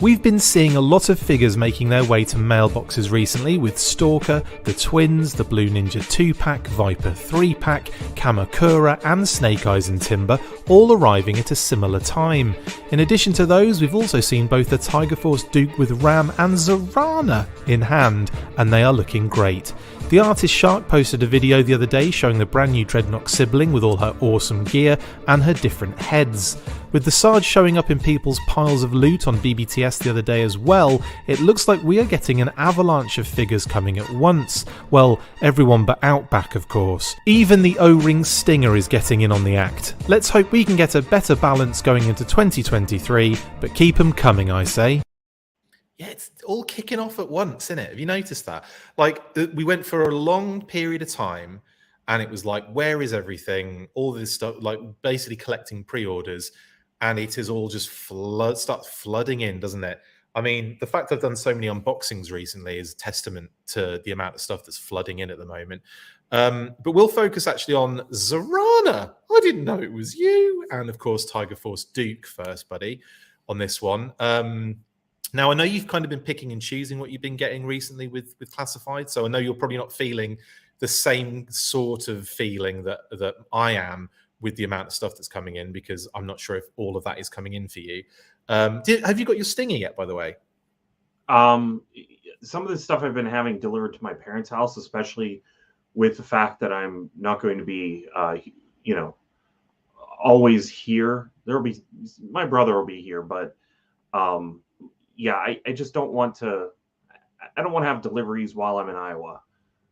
We've been seeing a lot of figures making their way to mailboxes recently, with Stalker, the Twins, the Blue Ninja 2-pack, Viper 3-pack, Kamakura and Snake Eyes and Timber all arriving at a similar time. In addition to those, we've also seen both the Tiger Force Duke with Ram and ZARANA in hand, and they are looking great. The artist Shark posted a video the other day showing the brand new Dreadnought sibling with all her awesome gear and her different heads. With the Sarge showing up in people's piles of loot on BBTS the other day as well, it looks like we are getting an avalanche of figures coming at once. Well, everyone but Outback, of course. Even the O-Ring Stinger is getting in on the act. Let's hope we can get a better balance going into 2023, but keep them coming, I say. Yeah, it's all kicking off at once, isn't it? Have you noticed that? Like, we went for a long period of time, and it was like, where is everything? All this stuff, like basically collecting pre-orders, and it is all just start flooding in, doesn't it? I mean, the fact I've done so many unboxings recently is a testament to the amount of stuff that's flooding in at the moment. But we'll focus actually on ZARANA. I didn't know it was you. And of course, Tiger Force Duke first, buddy, on this one. Now, I know you've kind of been picking and choosing what you've been getting recently with Classified, so I know you're probably not feeling the same sort of feeling that I am with the amount of stuff that's coming in, because I'm not sure if all of that is coming in for you. Have you got your Stinger yet, by the way? Some of the stuff I've been having delivered to my parents' house, especially with the fact that I'm not going to be, you know, always here. My brother will be here, but yeah, I just don't want to. I don't want to have deliveries while I'm in Iowa.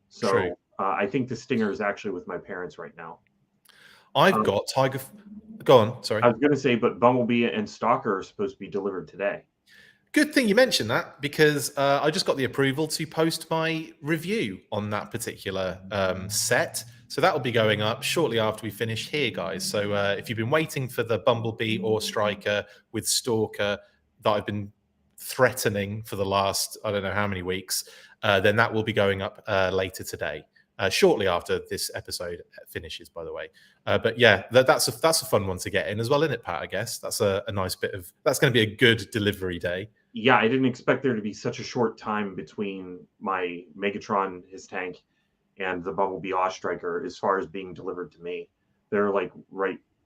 So I think the Stinger is actually with my parents right now. I've got Tiger. Go on, sorry. I was going to say, but Bumblebee and Stalker are supposed to be delivered today. Good thing you mentioned that, because I just got the approval to post my review on that particular set. So that will be going up shortly after we finish here, guys. So if you've been waiting for the Bumblebee or Striker with Stalker that I've been threatening for the last, I don't know how many weeks, then that will be going up later today. Shortly after this episode finishes, by the way. But yeah, that's a fun one to get in as well, isn't it, Pat? I guess that's a nice bit of, that's going to be a good delivery day. Yeah, I didn't expect there to be such a short time between my Megatron, his tank, and the Bumblebee Striker as far as being delivered to me. They're like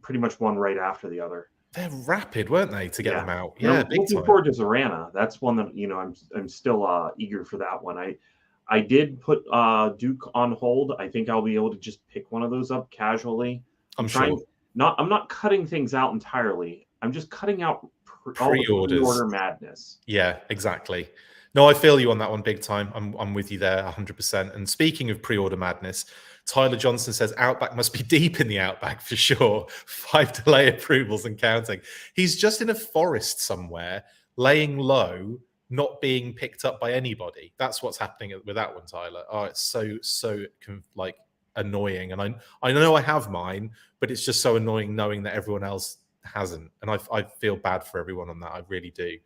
pretty much one right after the other. They're rapid, weren't they, to get them out? Yeah, big looking time. forward to ZARANA. That's one that, you know, I'm still eager for that one. I did put Duke on hold. I think I'll be able to just pick one of those up casually. I'm not cutting things out entirely. I'm just cutting out pre-order madness. Yeah, exactly. No, I feel you on that one big time. I'm with you there 100%. And speaking of pre-order madness, Tyler Johnson says Outback must be deep in the Outback for sure. 5 delay approvals and counting. He's just in a forest somewhere, laying low, not being picked up by anybody. That's what's happening with that one, Tyler. Oh, it's so like annoying. And I know I have mine, but it's just so annoying knowing that everyone else hasn't. And I feel bad for everyone on that. I really do.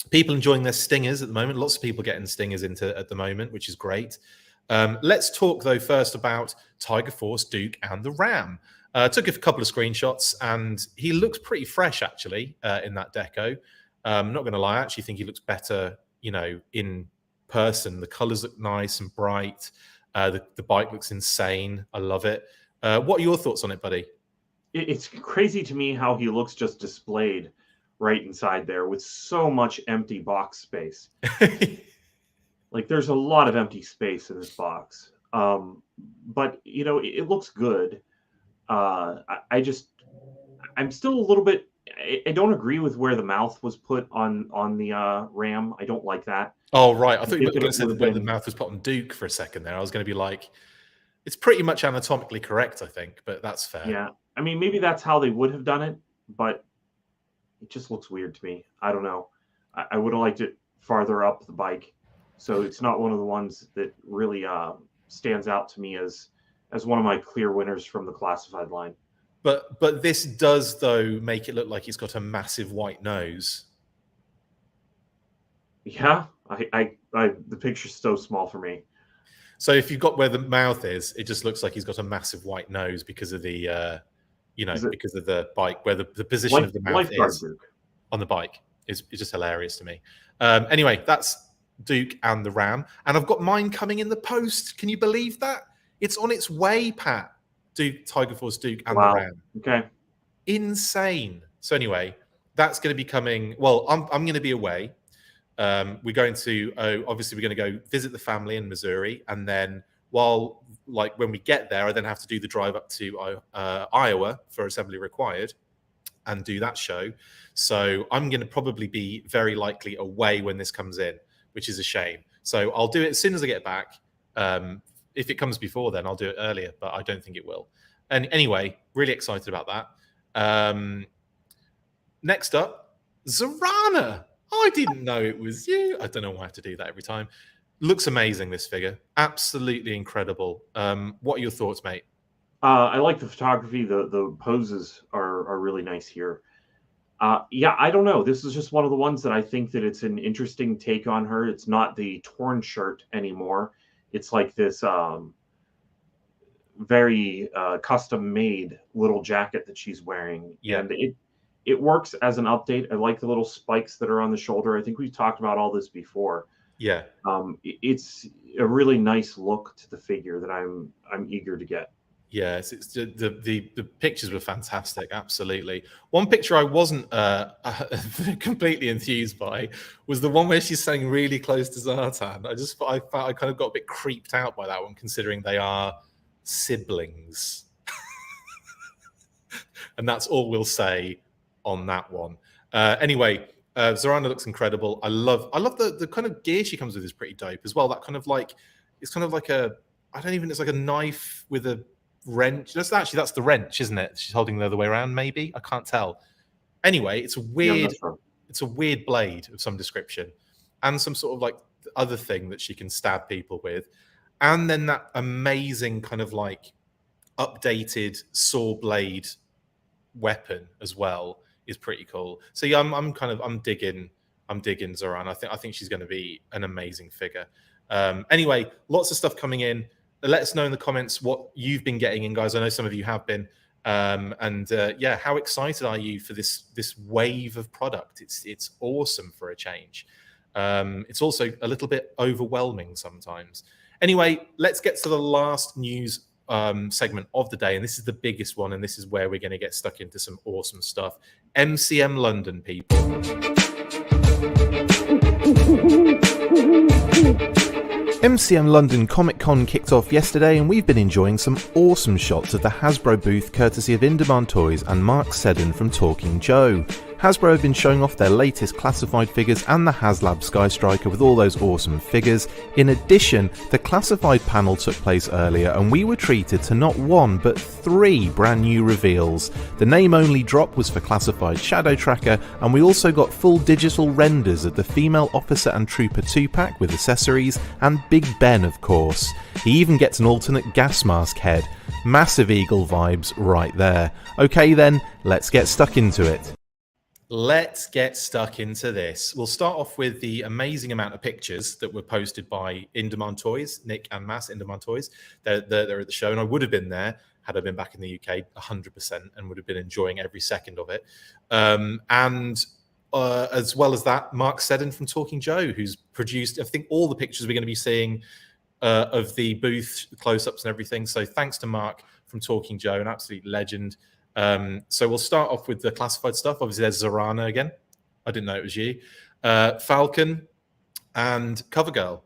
People enjoying their Stingers at the moment. Lots of people getting Stingers into at the moment, which is great. Let's talk, though, first about Tiger Force, Duke, and the Ram. Took a couple of screenshots, and he looks pretty fresh, actually, in that deco. I'm not going to lie, I actually think he looks better, you know, in person. The colors look nice and bright. The bike looks insane. I love it. What are your thoughts on it, buddy? It's crazy to me how he looks just displayed right inside there with so much empty box space. Like, there's a lot of empty space in this box. But, you know, it looks good. I'm still a little bit, I don't agree with where the mouth was put on the Ram. I don't like that. Oh, right. I thought you were going to say where the mouth was put on Duke for a second there. I was going to be like, it's pretty much anatomically correct, I think, but that's fair. Yeah. I mean, maybe that's how they would have done it, but it just looks weird to me. I don't know. I would have liked it farther up the bike. So it's not one of the ones that really stands out to me as one of my clear winners from the classified line. But this does, though, make it look like he's got a massive white nose. Yeah, the picture's so small for me. So if you've got where the mouth is, it just looks like he's got a massive white nose because of the, because of the bike, where the position of the mouth is on the bike is just hilarious to me. Anyway, that's Duke and the Ram, and I've got mine coming in the post. Can you believe that? It's on its way, Pat. Duke, Tiger Force, Duke, and the Ram. Okay, insane. So anyway, that's going to be coming. Well, I'm going to be away. We're going to obviously we're going to go visit the family in Missouri, and then when we get there, I then have to do the drive up to Iowa for assembly required and do that show. So I'm going to probably be very likely away when this comes in, which is a shame. So I'll do it as soon as I get back. If it comes before then, I'll do it earlier, but I don't think it will. And anyway, really excited about that. Next up, ZARANA. I didn't know it was you. I don't know why I have to do that every time. Looks amazing, this figure. Absolutely incredible. What are your thoughts, mate? I like the photography. The poses are really nice here. Yeah, I don't know. This is just one of the ones that I think that it's an interesting take on her. It's not the torn shirt anymore. It's like this very custom-made little jacket that she's wearing. Yeah. And it works as an update. I like the little spikes that are on the shoulder. I think we've talked about all this before. Yeah. It's a really nice look to the figure that I'm eager to get. Yes, it's the pictures were fantastic. Absolutely. One picture I wasn't completely enthused by was the one where she's standing really close to Zartan. I felt I kind of got a bit creeped out by that one, considering they are siblings, and that's all we'll say on that one. Anyway, ZARANA looks incredible. I love the kind of gear she comes with is pretty dope as well. That kind of like it's kind of like it's like a knife with a wrench. That's the wrench, isn't it? She's holding the other way around, maybe. I can't tell. Anyway, it's a weird, it's a weird blade of some description, and some sort of like other thing that she can stab people with, and then that amazing kind of like updated saw blade weapon as well is pretty cool. So yeah, I'm digging ZARANA. I think she's going to be an amazing figure. Anyway, lots of stuff coming in. Let us know in the comments what you've been getting in, guys. I know some of you have been. Yeah, how excited are you for this wave of product? It's awesome for a change. It's also a little bit overwhelming sometimes. Anyway, let's get to the last news segment of the day, and this is the biggest one, and this is where we're going to get stuck into some awesome stuff. MCM London, people. MCM London Comic Con kicked off yesterday, and we've been enjoying some awesome shots of the Hasbro booth courtesy of In Demand Toys and Mark Seddon from Talking Joe. Hasbro have been showing off their latest classified figures and the HasLab Sky Striker with all those awesome figures. In addition, the classified panel took place earlier, and we were treated to not one but 3 brand new reveals. The name only drop was for classified Shadow Tracker, and we also got full digital renders of the female officer and trooper 2-pack with accessories, and Big Ben of course. He even gets an alternate gas mask head. Massive Eagle vibes right there. Okay then, let's get stuck into it. Let's get stuck into this. We'll start off with the amazing amount of pictures that were posted by In Demand Toys, Nick and Mass, In Demand Toys. They're at the show, and I would have been there had I been back in the UK 100%, and would have been enjoying every second of it. As well as that, Mark Seddon from Talking Joe, who's produced, I think, all the pictures we're going to be seeing of the booth, close-ups and everything. So thanks to Mark from Talking Joe, an absolute legend. So we'll start off with the classified stuff. Obviously, there's ZARANA again. I didn't know it was you. Falcon and CoverGirl.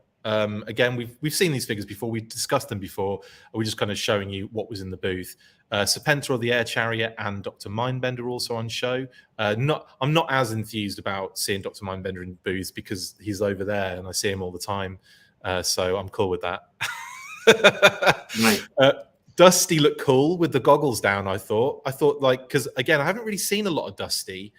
Again, we've seen these figures before. We've discussed them before. We're just kind of showing you what was in the booth. Serpentor, the Air Chariot, and Dr. Mindbender also on show. I'm not as enthused about seeing Dr. Mindbender in booths because he's over there and I see him all the time. So I'm cool with that. Nice. Dusty looked cool with the goggles down. I thought like, because again, I haven't really seen a lot of Dusty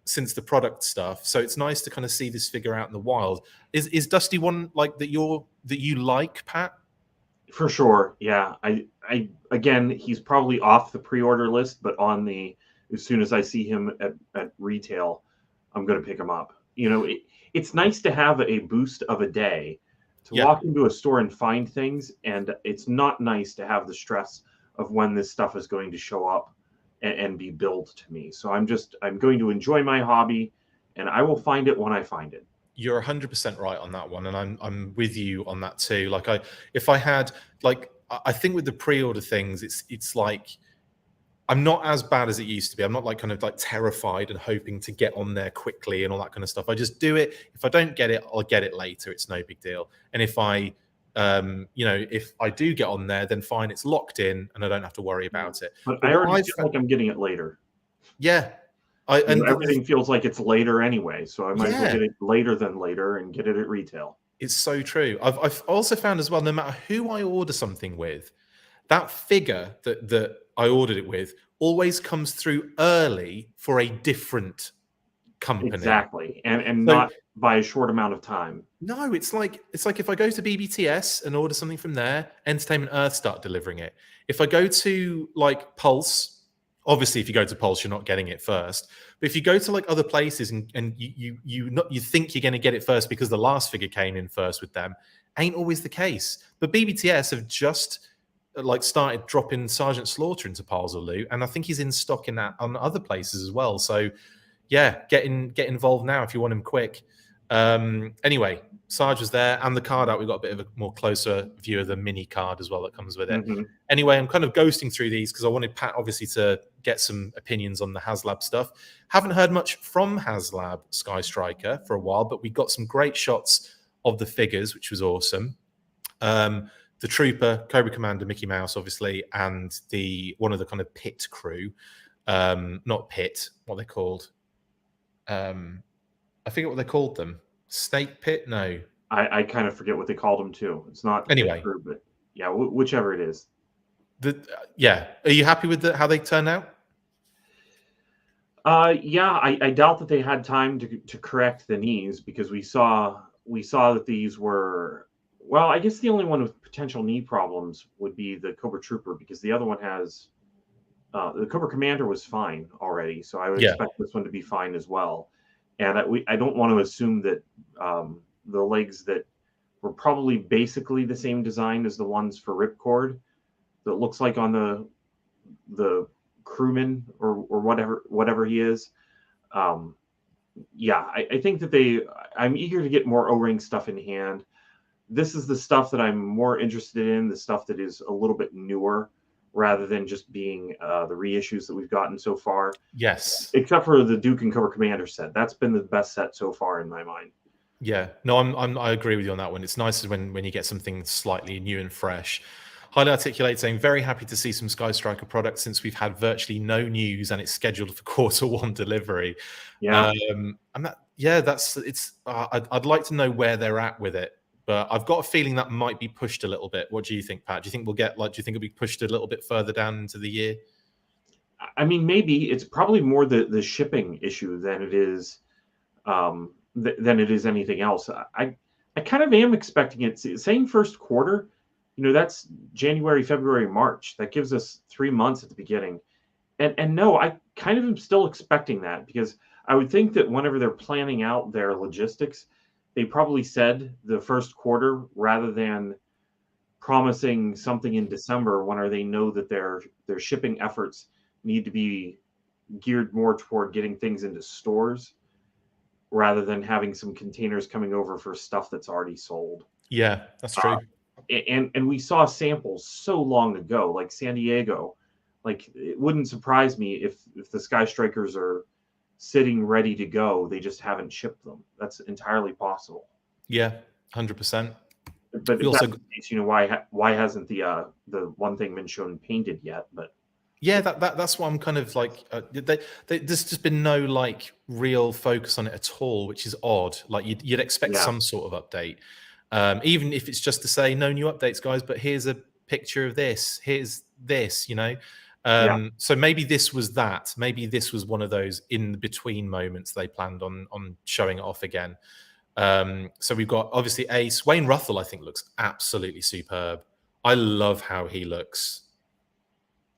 since the product stuff, so it's nice to kind of see this figure out in the wild. Is Dusty one like that you like, Pat? For sure, yeah. I again, he's probably off the pre-order list, but as soon as I see him at retail, I'm going to pick him up. You know, it's nice to have a boost of a day. To walk into a store and find things, and it's not nice to have the stress of when this stuff is going to show up and be billed to me. So I'm going to enjoy my hobby, and I will find it when I find it. You're 100% right on that one, and I'm with you on that too. Like I think with the pre-order things, it's like I'm not as bad as it used to be. I'm not like kind of like terrified and hoping to get on there quickly and all that kind of stuff. I just do it. If I don't get it, I'll get it later. It's no big deal. And if I, if I do get on there, then fine, it's locked in and I don't have to worry about it. But I already feel like I'm getting it later. Yeah. Everything feels like it's later anyway. So I might as well get it later than later and get it at retail. It's so true. I've also found as well, no matter who I order something with, that figure that I ordered it with always comes through early for a different company. Exactly. And so, not by a short amount of time. No, it's like if I go to BBTS and order something from there, Entertainment Earth start delivering it. If I go to like Pulse, obviously if you go to Pulse, you're not getting it first. But if you go to like other places and you think you're going to get it first because the last figure came in first with them, ain't always the case. But BBTS have just like started dropping Sergeant Slaughter into piles of loot, and I think he's in stock in that on other places as well. So yeah, get involved now if you want him quick. Anyway, Sarge was there, and the card out. We got a bit of a more closer view of the mini card as well that comes with it. Anyway, I'm kind of ghosting through these because I wanted Pat obviously to get some opinions on the HasLab stuff. Haven't heard much from HasLab Sky Striker for a while, but we got some great shots of the figures, which was awesome. The Trooper, Cobra Commander, Mickey Mouse, obviously, and one of the kind of pit crew. Not pit, what they're called. I forget what they called them. Snake pit? No. I kind of forget what they called them too. It's not anyway, crew, but yeah, whichever it is. Yeah. Are you happy with how they turn out? Yeah, I doubt that they had time to correct the knees, because we saw that these were, well, I guess the only one with potential knee problems would be the Cobra Trooper, because the other one has the Cobra Commander was fine already, so I would expect this one to be fine as well. And I don't want to assume that the legs that were probably basically the same design as the ones for Ripcord that looks like on the crewman or whatever he is. Yeah, I think that I'm eager to get more O-ring stuff in hand. This is the stuff that I'm more interested in, the stuff that is a little bit newer, rather than just being the reissues that we've gotten so far. Yes. Except for the Duke and Cobra Commander set. That's been the best set so far in my mind. Yeah. No, I agree with you on that one. It's nice when you get something slightly new and fresh. Highly Articulate saying, very happy to see some Sky Striker products since we've had virtually no news and it's scheduled for Q1 delivery. Yeah. And I'd like to know where they're at with it, but I've got a feeling that might be pushed a little bit. What do you think, Pat? Do you think do you think it'll be pushed a little bit further down into the year? I mean, maybe it's probably more the shipping issue than it is anything else. I kind of am expecting it. Saying first quarter, that's January, February, March. That gives us 3 months at the beginning. And no, I kind of am still expecting that, because I would think that whenever they're planning out their logistics, they probably said the first quarter rather than promising something in December, when they know that their shipping efforts need to be geared more toward getting things into stores rather than having some containers coming over for stuff that's already sold. Yeah, that's true. And we saw samples so long ago, like San Diego. Like, it wouldn't surprise me if the Sky Strikers are sitting ready to go. They just haven't shipped them. That's entirely possible. Yeah, 100%. But also, why hasn't the one thing been shown painted yet? But yeah, that's what I'm kind of like. There's just been no like real focus on it at all, which is odd. Like you'd expect some sort of update. Even if it's just to say no new updates, guys, but here's a picture of this, here's this, so maybe this was that, maybe this was one of those in between moments they planned on showing it off again. So we've got obviously Ace. Wayne Ruthell I think looks absolutely superb. I love how he looks.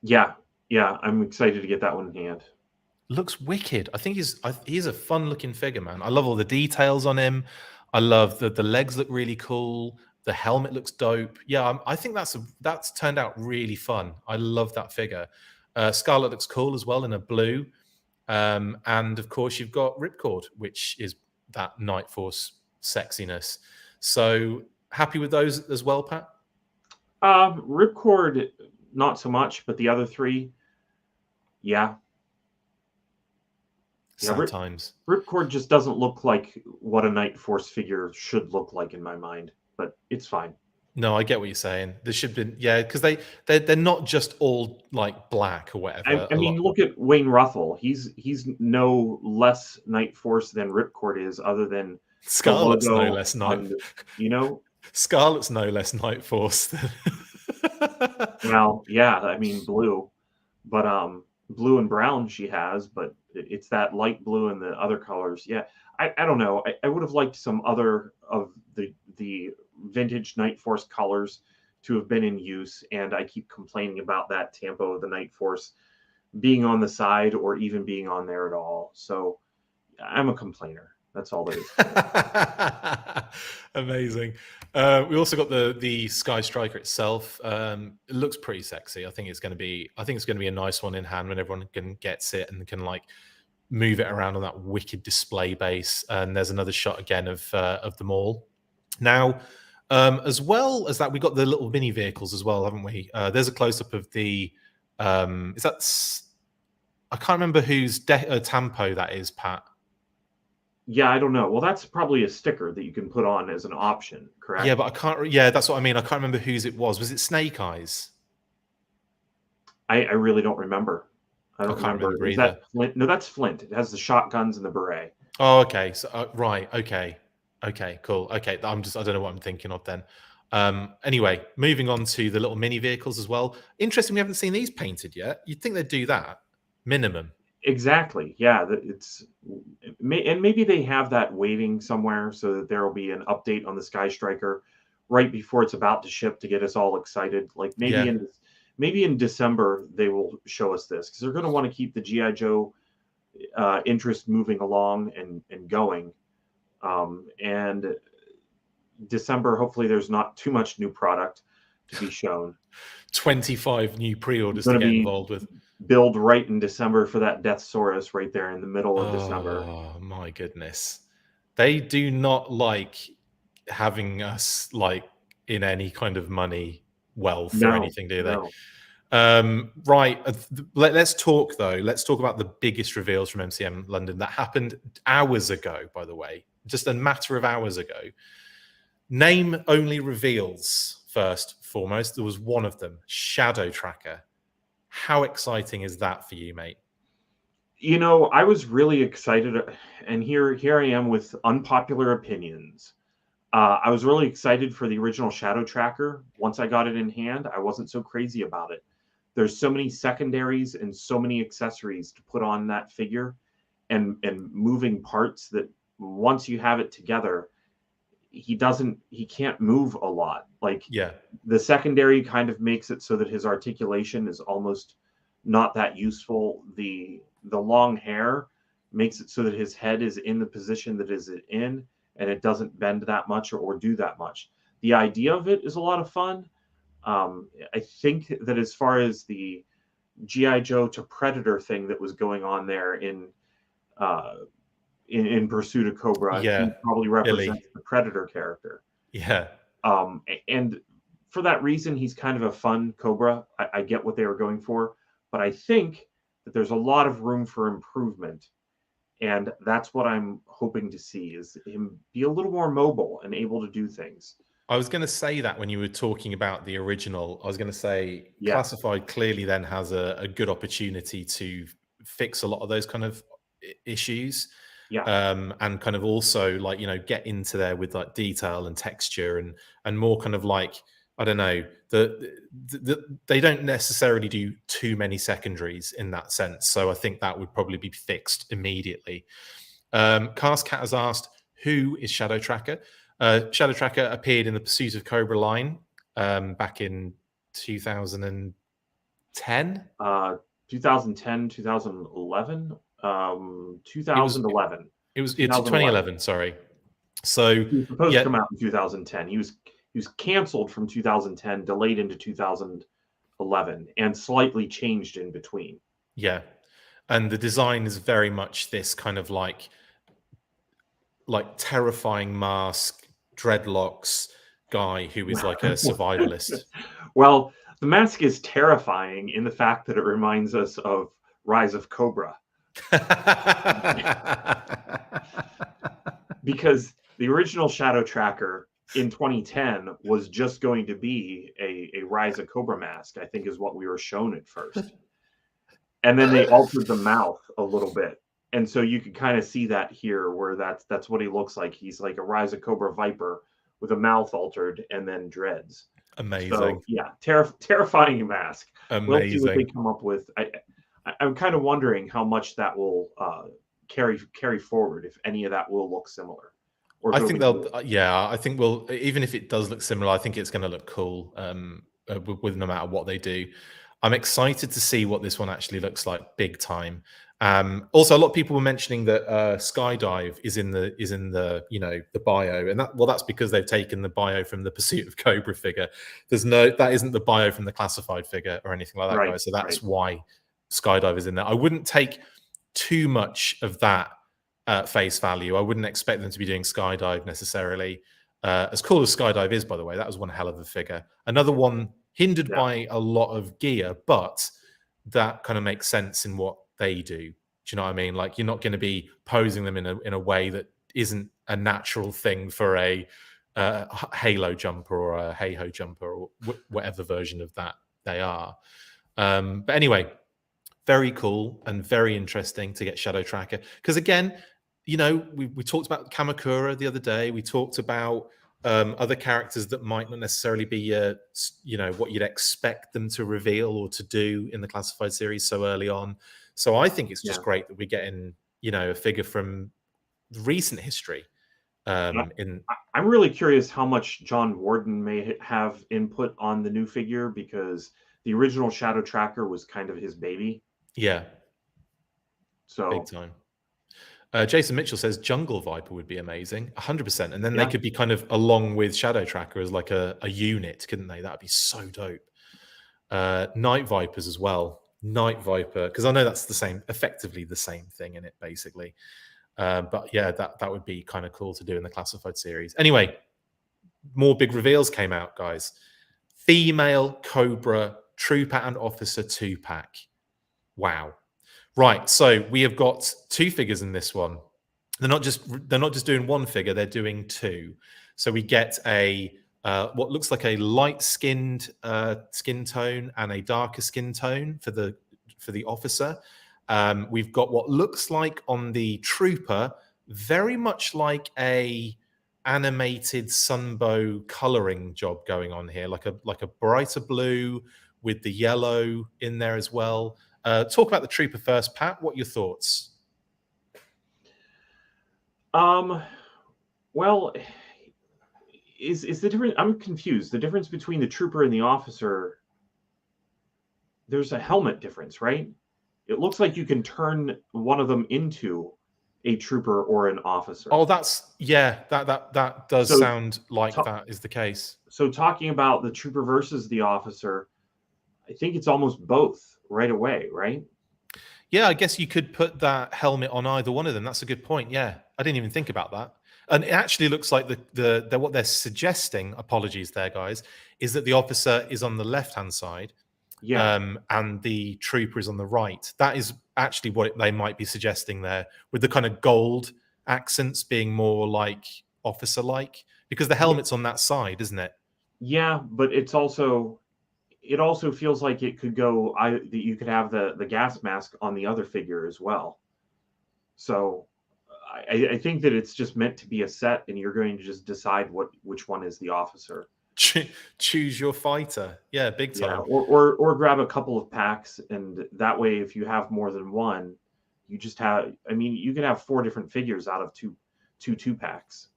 Yeah, I'm excited to get that one in hand. Looks wicked. I think he's a fun looking figure, man. I love all the details on him. I love the legs look really cool. The helmet looks dope. Yeah, I think that's turned out really fun. I love that figure. Scarlet looks cool as well in a blue. And of course you've got Ripcord, which is that Night Force sexiness. So happy with those as well, Pat? Ripcord, not so much, but the other three, yeah. Sometimes Ripcord just doesn't look like what a Night Force figure should look like in my mind, but it's fine. No, I get what you're saying. There should be, because they're not just all like black or whatever. I mean, look at Wayne Ruthell. He's no less Night Force than Ripcord is, other than Scarlet's no less Night. Scarlet's no less Night Force. Well, yeah, I mean blue, but blue and brown she has, but it's that light blue and the other colors. Yeah, I don't know. I would have liked some other of the vintage Night Force colors to have been in use, and I keep complaining about that Tampo of the Night Force being on the side or even being on there at all. So I'm a complainer. That's all it is. Amazing. We also got the Sky Striker itself. It looks pretty sexy. I think it's going to be a nice one in hand when everyone gets it and can like move it around on that wicked display base. And there's another shot again of them all. Now, as well as that, we got the little mini vehicles as well, haven't we? There's a close up of the. Is that? I can't remember whose Tampo that is, Pat. Yeah, I don't know. Well, that's probably a sticker that you can put on as an option, correct? Yeah, but I can't. Yeah, that's what I mean. I can't remember whose it was. Was it Snake Eyes? I really don't remember. I don't remember Is either. that Flint? No, that's Flint. It has the shotguns and the beret. Oh, okay. So right. Okay. Okay. Cool. Okay. I don't know what I'm thinking of then. Anyway, moving on to the little mini vehicles as well. Interesting. We haven't seen these painted yet. You'd think they'd do that minimum. Exactly. Yeah. And maybe they have that waiting somewhere so that there will be an update on the Sky Striker right before it's about to ship to get us all excited. Like maybe in December they will show us this, because they're going to want to keep the GI Joe interest moving along and going. And December, hopefully, there's not too much new product to be shown. 25 new pre-orders to get involved with. Build right in December for that Deathsaurus right there in the middle of December. Oh my goodness. They do not like having us like in any kind of money wealth or anything, do they? No. Right. Let's talk though. Let's talk about the biggest reveals from MCM London that happened hours ago, by the way, just a matter of hours ago. Name only reveals first, foremost. There was one of them, Shadow Tracker. How exciting is that for you, mate? You know, I was really excited, and here I am with unpopular opinions. I was really excited for the original Shadow Tracker. Once I got it in hand, I wasn't so crazy about it. There's so many secondaries and so many accessories to put on that figure, and moving parts that once you have it together, he can't move a lot. Like, yeah, the secondary kind of makes it so that his articulation is almost not that useful. The long hair makes it so that his head is in the position that is in, and it doesn't bend that much or do that much. The idea of it is a lot of fun. I think that as far as the GI Joe to Predator thing that was going on there in Pursuit of Cobra, he probably represents the Predator character. Yeah. And for that reason, he's kind of a fun Cobra. I get what they were going for, but I think that there's a lot of room for improvement. And that's what I'm hoping to see, is him be a little more mobile and able to do things. I was going to say that when you were talking about the original, I was going to say Classified clearly then has a good opportunity to fix a lot of those kind of issues. Yeah. And kind of also like, you know, get into there with like detail and texture and more kind of like, I don't know, they don't necessarily do too many secondaries in that sense. So I think that would probably be fixed immediately. Cast Cat has asked, who is Shadow Tracker? Shadow Tracker appeared in the Pursuit of Cobra line back in 2010. 2010, 2011. 2011. It was 2011. Sorry. So he was supposed to come out in 2010. He was canceled from 2010, delayed into 2011, and slightly changed in between. Yeah, and the design is very much this kind of like terrifying mask, dreadlocks guy who is like a survivalist. Well, the mask is terrifying in the fact that it reminds us of Rise of Cobra. Because the original Shadow Tracker in 2010 was just going to be a Rise of Cobra mask, I think is what we were shown at first. And then they altered the mouth a little bit. And so you can kind of see that here, where that's what he looks like. He's like a Rise of Cobra Viper with a mouth altered and then dreads. Amazing. So, yeah, terrifying mask. Amazing. We'll see what they come up with. I'm kind of wondering how much that will carry forward, if any of that will look similar. Or I think they'll, I think even if it does look similar, I think it's going to look cool with no matter what they do. I'm excited to see what this one actually looks like big time. Also, a lot of people were mentioning that Skydive is in the the bio, and that's because they've taken the bio from the Pursuit of Cobra figure. That isn't the bio from the Classified figure or anything like that, guys. So that's why Skydive is in there. I wouldn't take too much of that face value. I wouldn't expect them to be doing Skydive necessarily. As cool as Skydive is, by the way, that was one hell of a figure. Another one hindered by a lot of gear, but that kind of makes sense in what they do. Do you know what I mean? Like, you're not going to be posing them in a way that isn't a natural thing for a Halo jumper or a Hey-Ho jumper or whatever version of that they are. But anyway, very cool and very interesting to get Shadow Tracker. Because again, we talked about Kamakura the other day. We talked about other characters that might not necessarily be, what you'd expect them to reveal or to do in the Classified series so early on. So I think it's just great that we're getting, a figure from recent history. I'm really curious how much John Warden may have input on the new figure, because the original Shadow Tracker was kind of his baby. Yeah. So big time. Jason Mitchell says Jungle Viper would be amazing, 100%. And then they could be kind of along with Shadow Tracker as like a unit, couldn't they? That would be so dope. Night Vipers as well. Night Viper, because I know that's effectively the same thing in it, basically. But yeah, that would be kind of cool to do in the Classified series. Anyway, more big reveals came out, guys. Female Cobra Trooper and Officer 2-pack. Wow. Right, so we have got 2 figures in this one. They're not just doing one figure; they're doing 2. So we get a what looks like a light-skinned skin tone and a darker skin tone for the officer. We've got what looks like on the trooper, very much like a animated Sunbow coloring job going on here, like a brighter blue with the yellow in there as well. Talk about the trooper first, Pat. What are your thoughts? Well, is the difference? I'm confused. The difference between the trooper and the officer, there's a helmet difference, right? It looks like you can turn one of them into a trooper or an officer. Oh, that does sound like that is the case. So talking about the trooper versus the officer, I think it's almost both right away, right? Yeah, I guess you could put that helmet on either one of them. That's a good point. Yeah, I didn't even think about that. And it actually looks like what they're suggesting, apologies there, guys, is that the officer is on the left-hand side, and the trooper is on the right. That is actually what they might be suggesting there, with the kind of gold accents being more like officer-like, because the helmet's on that side, isn't it? Yeah, but it also feels like it could go. That you could have the gas mask on the other figure as well. So I think that it's just meant to be a set, and you're going to just decide which one is the officer. Choose your fighter. Yeah, big time. Yeah, or grab a couple of packs, and that way, if you have more than one, you just have. I mean, you can have 4 different figures out of two packs.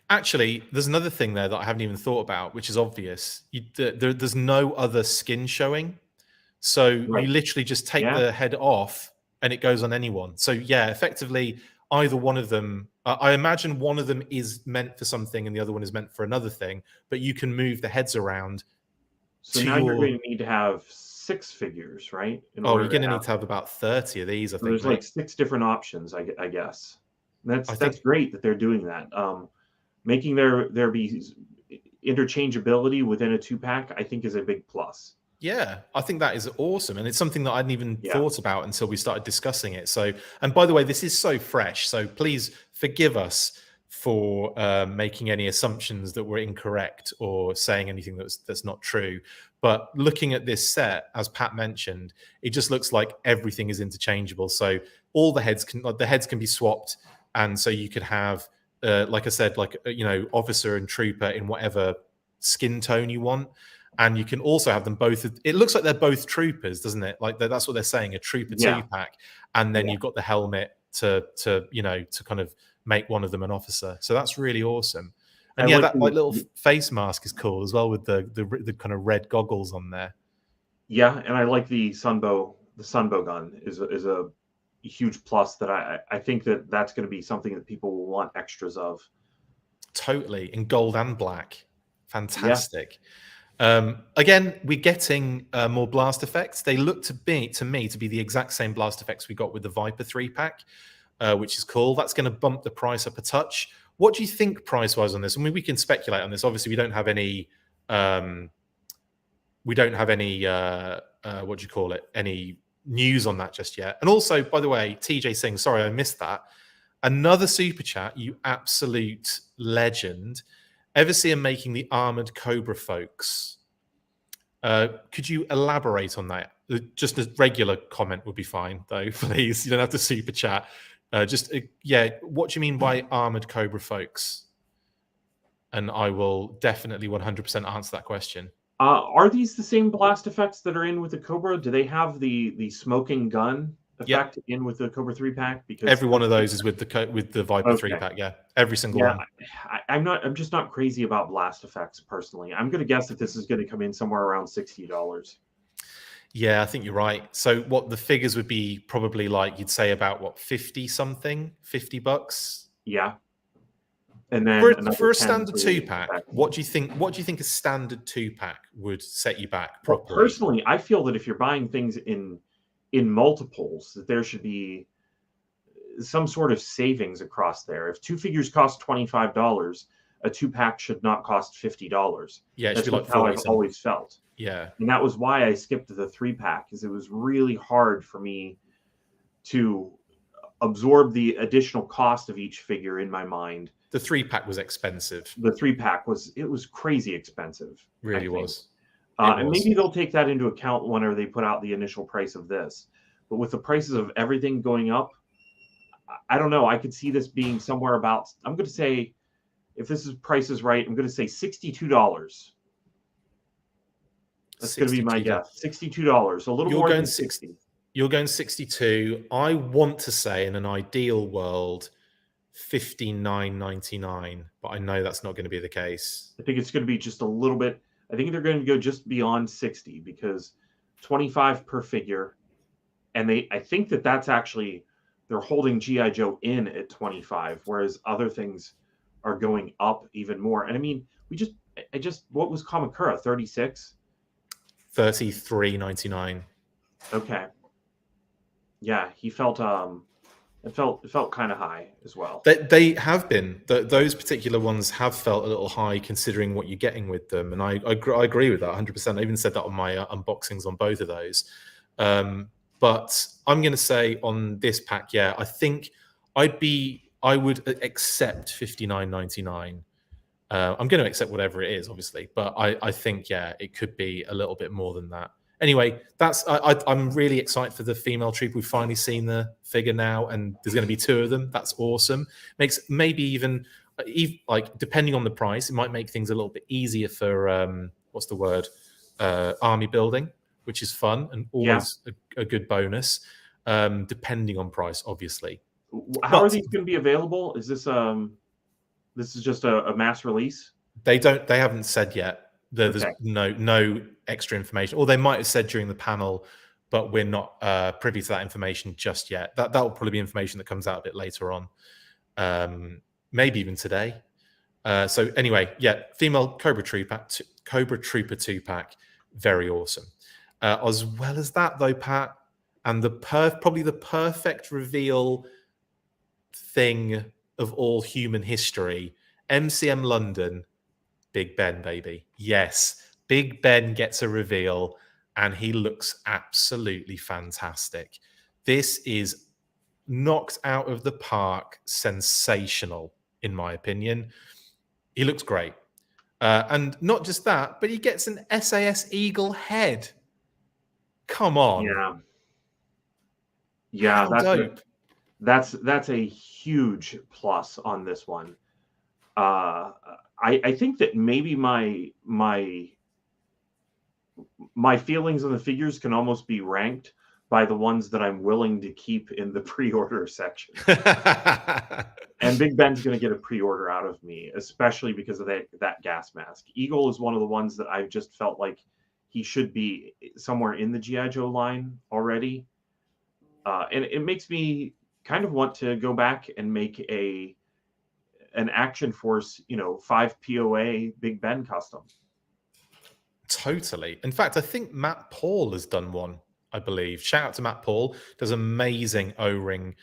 Actually, there's another thing there that I haven't even thought about, which is obvious. There's no other skin showing, so you literally just take the head off, and it goes on anyone. So yeah, effectively, either one of them. I imagine one of them is meant for something, and the other one is meant for another thing. But you can move the heads around. So now you're going to need to have 6 figures, right? You're going to need to have about 30 of these. I think there's like 6 different options. I guess that's great that they're doing that. Making there be interchangeability within a 2-pack, I think, is a big plus. Yeah, I think that is awesome. And it's something that I hadn't even thought about until we started discussing it. So, and by the way, this is so fresh. So please forgive us for making any assumptions that were incorrect or saying anything that's not true. But looking at this set, as Pat mentioned, it just looks like everything is interchangeable. So all the heads can be swapped. And so you could have, like I said, officer and trooper in whatever skin tone you want. And you can also have them both. It looks like they're both troopers, doesn't it? Like that's what they're saying, a trooper 2-pack. And then you've got the helmet to kind of make one of them an officer. So that's really awesome. And that little face mask is cool as well, with the kind of red goggles on there. Yeah, and I like the Sunbow. The Sunbow gun is a huge plus that I think that that's going to be something that people will want extras of. Totally, in gold and black. Fantastic. Yeah. Again, we're getting more blast effects. They look to me to be the exact same blast effects we got with the Viper 3-pack, which is cool. That's going to bump the price up a touch. What do you think price-wise on this? I mean, we can speculate on this. Obviously, we don't have any what do you call it? Any news on that just yet. And also, by the way, TJ Singh, sorry, I missed that. Another super chat, you absolute legend. Ever see him making the armored Cobra folks? Could you elaborate on that? Just a regular comment would be fine, though, please. You don't have to super chat. Yeah, what do you mean by armored Cobra folks? And I will definitely 100% answer that question. Are these the same blast effects that are in with the Cobra? Do they have the smoking gun effect in with the Cobra 3-pack? Because every one of those is with the Viper 3-pack. Yeah, every single one. I'm just not crazy about blast effects personally. I'm going to guess that this is going to come in somewhere around $60. Yeah, I think you're right. So what the figures would be probably like, you'd say about what, 50 something, $50? Yeah. And then for a standard 2-pack, what do you think a standard 2-pack would set you back properly? Well, personally, I feel that if you're buying things in multiples, that there should be some sort of savings across there. If 2 figures cost $25, a 2-pack should not cost $50. Yeah, it that's should be like how I've always felt. Yeah, and that was why I skipped the 3-pack, because it was really hard for me to absorb the additional cost of each figure in my mind. The 3-pack was expensive. The 3-pack was crazy expensive. Really was. And maybe they'll take that into account whenever they put out the initial price of this. But with the prices of everything going up, I don't know. I could see this being somewhere about, I'm going to say, if this is price is right, I'm going to say $62. That's going to be my guess. $62, a little more than 60. You're going 62. I want to say in an ideal world, $59.99, but I know that's not going to be the case. I think it's going to be just a little bit. I think they're going to go just beyond 60 because 25 per figure, and I think that's actually, they're holding GI Joe in at 25, whereas other things are going up even more. And I mean, what was Kamakura, 36? $33.99. Okay. Yeah, he felt it felt kind of high as well. They have been. Those particular ones have felt a little high considering what you're getting with them. And I agree with that 100%. I even said that on my unboxings on both of those. But I'm going to say on this pack, yeah, I think I would accept $59.99. I'm going to accept whatever it is, obviously. But I think, yeah, it could be a little bit more than that. Anyway, I'm really excited for the female troop. We've finally seen the figure now, and there's going to be 2 of them. That's awesome. Makes maybe even like depending on the price, it might make things a little bit easier for what's the word, army building, which is fun and always a good bonus. Depending on price, obviously. How are these going to be available? Is this this is just a mass release? They haven't said yet. There's no extra information, or they might have said during the panel, but we're not privy to that information just yet. That will probably be information that comes out a bit later on, maybe even today. So anyway, yeah, female Cobra Trooper 2-pack, very awesome. As well as that, though, Pat, and probably the perfect reveal thing of all human history, MCM London. Big Ben, baby. Yes, Big Ben gets a reveal, and he looks absolutely fantastic. This is knocked out of the park, sensational, in my opinion. He looks great. And not just that, but he gets an SAS Eagle head. Come on. Yeah, dope. That's a huge plus on this one. I think that maybe my feelings on the figures can almost be ranked by the ones that I'm willing to keep in the pre-order section. And Big Ben's going to get a pre-order out of me, especially because of that gas mask. Eagle is one of the ones that I've just felt like he should be somewhere in the GI Joe line already. And it makes me kind of want to go back and make an Action Force, 5 POA Big Ben custom. Totally. In fact, I think Matt Paul has done one, I believe. Shout out to Matt Paul. Does amazing O-ring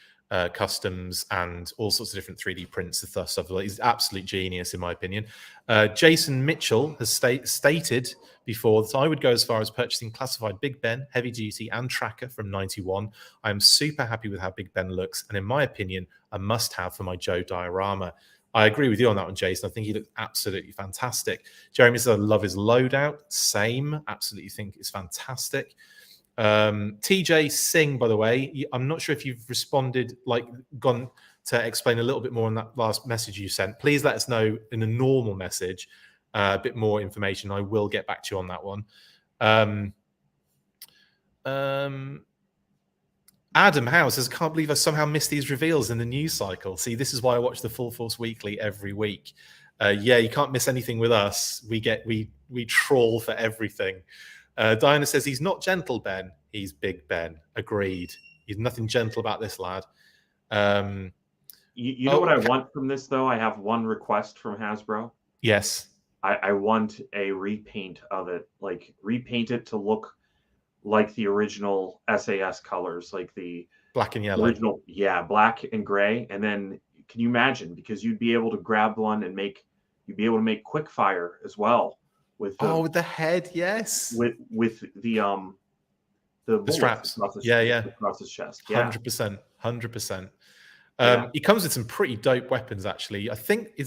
customs and all sorts of different 3D prints and stuff. He's an absolute genius, in my opinion. Jason Mitchell has stated before that I would go as far as purchasing classified Big Ben, Heavy Duty, and Tracker from 91. I am super happy with how Big Ben looks, and in my opinion, a must-have for my Joe diorama. I agree with you on that one, Jason. I think he looked absolutely fantastic. Jeremy says, I love his loadout. Same. Absolutely think it's fantastic. TJ Singh, by the way, I'm not sure if you've responded, gone to explain a little bit more on that last message you sent. Please let us know in a normal message a bit more information. I will get back to you on that one. Adam Howe says, can't believe I somehow missed these reveals in the news cycle. See, this is why I watch the Full Force Weekly every week. Yeah, you can't miss anything with us. We trawl for everything. Diana says, he's not gentle, Ben. He's Big Ben. Agreed. He's nothing gentle about this lad. You know what I want from this, though? I have one request from Hasbro. Yes. I want a repaint of it. Like, repaint it to look like the original SAS colors, like the black and yellow. Original, yeah, black and gray. And then, can you imagine? Because you'd be able to grab one and you'd be able to make quick fire as well. With the head, yes. With the straps, across his chest, 100%. He comes with some pretty dope weapons, actually. I think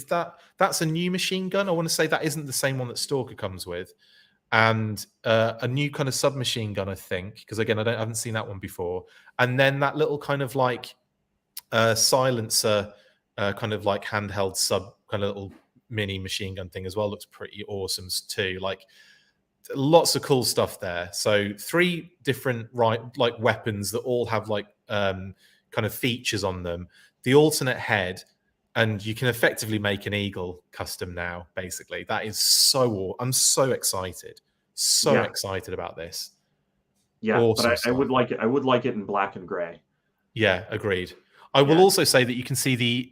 that's a new machine gun. I want to say that isn't the same one that Stalker comes with, and a new kind of submachine gun, I think, because again, I haven't seen that one before. And then that little kind of like silencer, kind of like handheld sub kind of little mini machine gun thing as well, looks pretty awesome too. Like, lots of cool stuff there. So 3 different weapons that all have kind of features on them. The alternate head, and you can effectively make an eagle custom now. Basically, that is I'm so excited, excited about this. Yeah, awesome, but I would like it. I would like it in black and gray. Yeah, agreed. I will also say that you can see the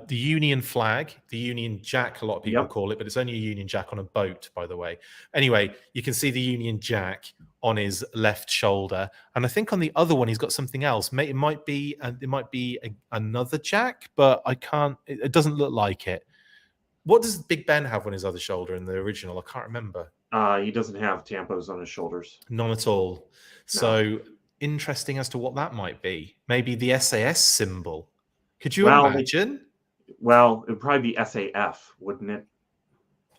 Union flag, the Union Jack, a lot of people call it, but it's only a Union Jack on a boat, by the way. Anyway, you can see the Union Jack on his left shoulder, and I think on the other one he's got something else. It might be another Jack, but I can't. It doesn't look like it. What does Big Ben have on his other shoulder in the original? I can't remember. He doesn't have tampos on his shoulders. None at all. No. So. Interesting as to what that might be. Maybe the SAS symbol. Could you imagine? Well, it would probably be SAF, wouldn't it?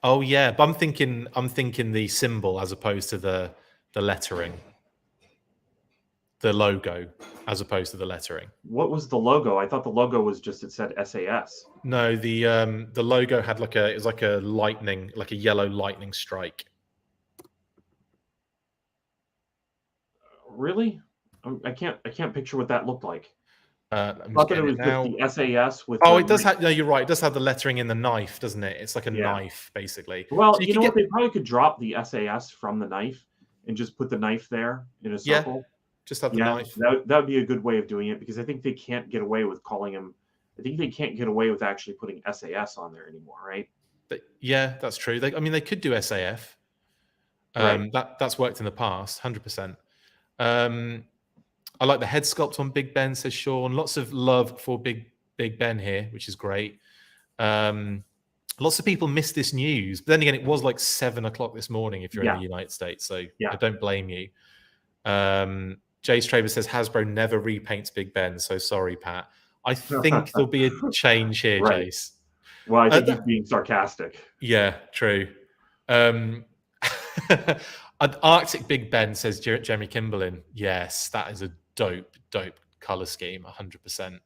Oh yeah, but I'm thinking the symbol as opposed to the lettering, the logo as opposed to the lettering. What was the logo? I thought the logo was just, it said SAS. No, the logo had it was like a lightning, like a yellow lightning strike. Really? I can't picture what that looked like. I thought it was just the SAS with. Oh, it does have. No, you're right. It does have the lettering in the knife, doesn't it? It's like a knife, basically. Well, so you know what? They probably could drop the SAS from the knife and just put the knife there in a circle. Yeah, just have the knife. That would be a good way of doing it, because I think they can't get away with calling him. I think they can't get away with actually putting SAS on there anymore, right? But yeah, that's true. They could do SAF. Right. That's worked in the past, 100%. I like the head sculpt on Big Ben, says Sean. Lots of love for Big Ben here, which is great. Lots of people missed this news, but then again, it was like 7 o'clock this morning if you're in the United States, so I don't blame you. Jace Traver says Hasbro never repaints Big Ben, so sorry, Pat. I think there'll be a change here, right. Jace. Well, I think he's being sarcastic. Yeah, true. An Arctic Big Ben, says Jeremy Kimberlin. Yes, that is a dope color scheme, 100%.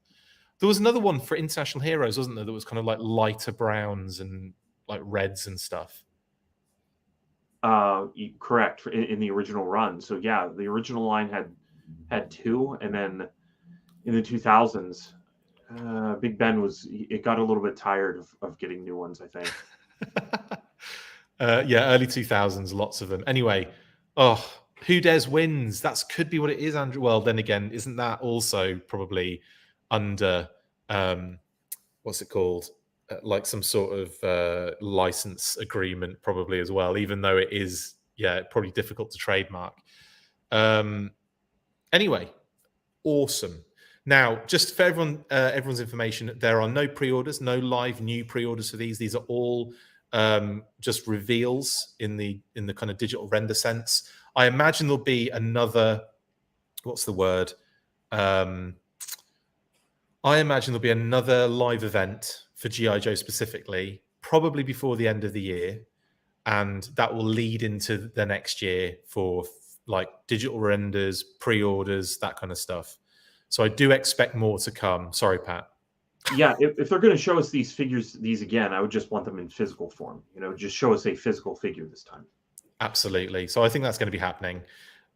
There was another one for International Heroes, wasn't there? That was kind of like lighter browns and like reds and stuff. Correct, in the original run. So yeah, the original line had 2, and then in the 2000s, Big Ben it got a little bit tired of getting new ones, I think. Yeah, early 2000s, lots of them. Anyway, oh, Who Dares wins. That could be what it is, Andrew. Well, then again, isn't that also probably under what's it called? Like some sort of license agreement, probably as well. Even though it is, probably difficult to trademark. Anyway, awesome. Now, just for everyone's information, there are no pre-orders, no live new pre-orders for these. These are all just reveals in the kind of digital render sense. I imagine there'll be another, what's the word? I imagine there'll be another live event for GI Joe specifically, probably before the end of the year, and that will lead into the next year for like digital renders, pre-orders, that kind of stuff. So I do expect more to come. Sorry, Pat. Yeah, if they're going to show us these again, I would just want them in physical form. Just show us a physical figure this time. Absolutely. So I think that's going to be happening.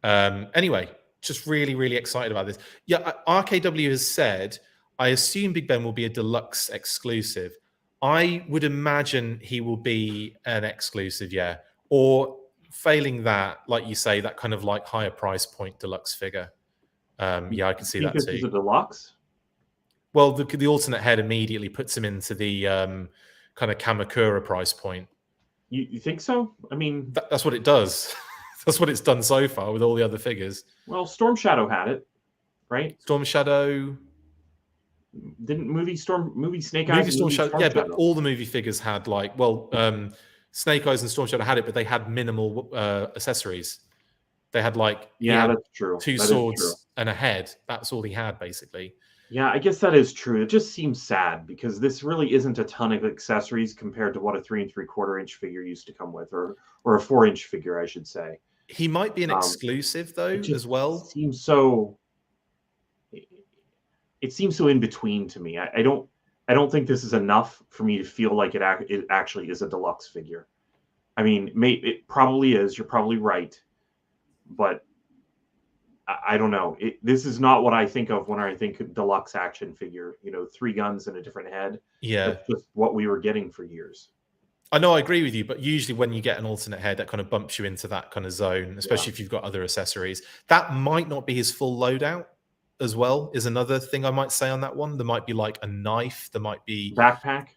Anyway, just really, really excited about this. Yeah, RKW has said, I assume Big Ben will be a deluxe exclusive. I would imagine he will be an exclusive, yeah. Or failing that, like you say, that kind of like higher price point deluxe figure. Yeah, I can see that too. This is a deluxe? Well, the alternate head immediately puts him into the kind of Kamakura price point. You think so? I mean, that's what it does. That's what it's done so far with all the other figures. Well, Storm Shadow had it, right? Storm Shadow didn't movie Snake Eyes. Storm Shadow, but all the movie figures had like, Snake Eyes and Storm Shadow had it, but they had minimal accessories. They had like that's true. Two swords and a head. That's all he had basically. Yeah, I guess that is true. It just seems sad because this really isn't a ton of accessories compared to what a 3 3/4 inch figure used to come with, or a 4-inch figure, I should say. He might be an exclusive though, as well. It seems so in between to me. I don't think this is enough for me to feel like it actually is a deluxe figure. I mean, it probably is. You're probably right, but I don't know. This is not what I think of when I think of deluxe action figure. 3 guns and a different head. Yeah, that's just what we were getting for years. I know, I agree with you, but usually when you get an alternate head, that kind of bumps you into that kind of zone, especially if you've got other accessories. That might not be his full loadout as well, is another thing I might say on that one. There might be like a knife. There might be backpack.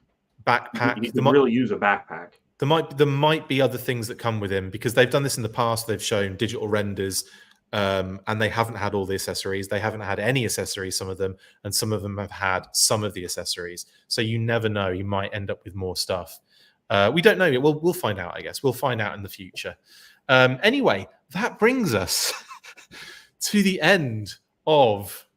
You could really use a backpack. There might be other things that come with him because they've done this in the past. They've shown digital renders. And they haven't had all the accessories. They haven't had any accessories, some of them, and some of them have had some of the accessories. So you never know. You might end up with more stuff. We don't know yet. We'll find out, I guess. We'll find out in the future. Anyway, that brings us to the end of...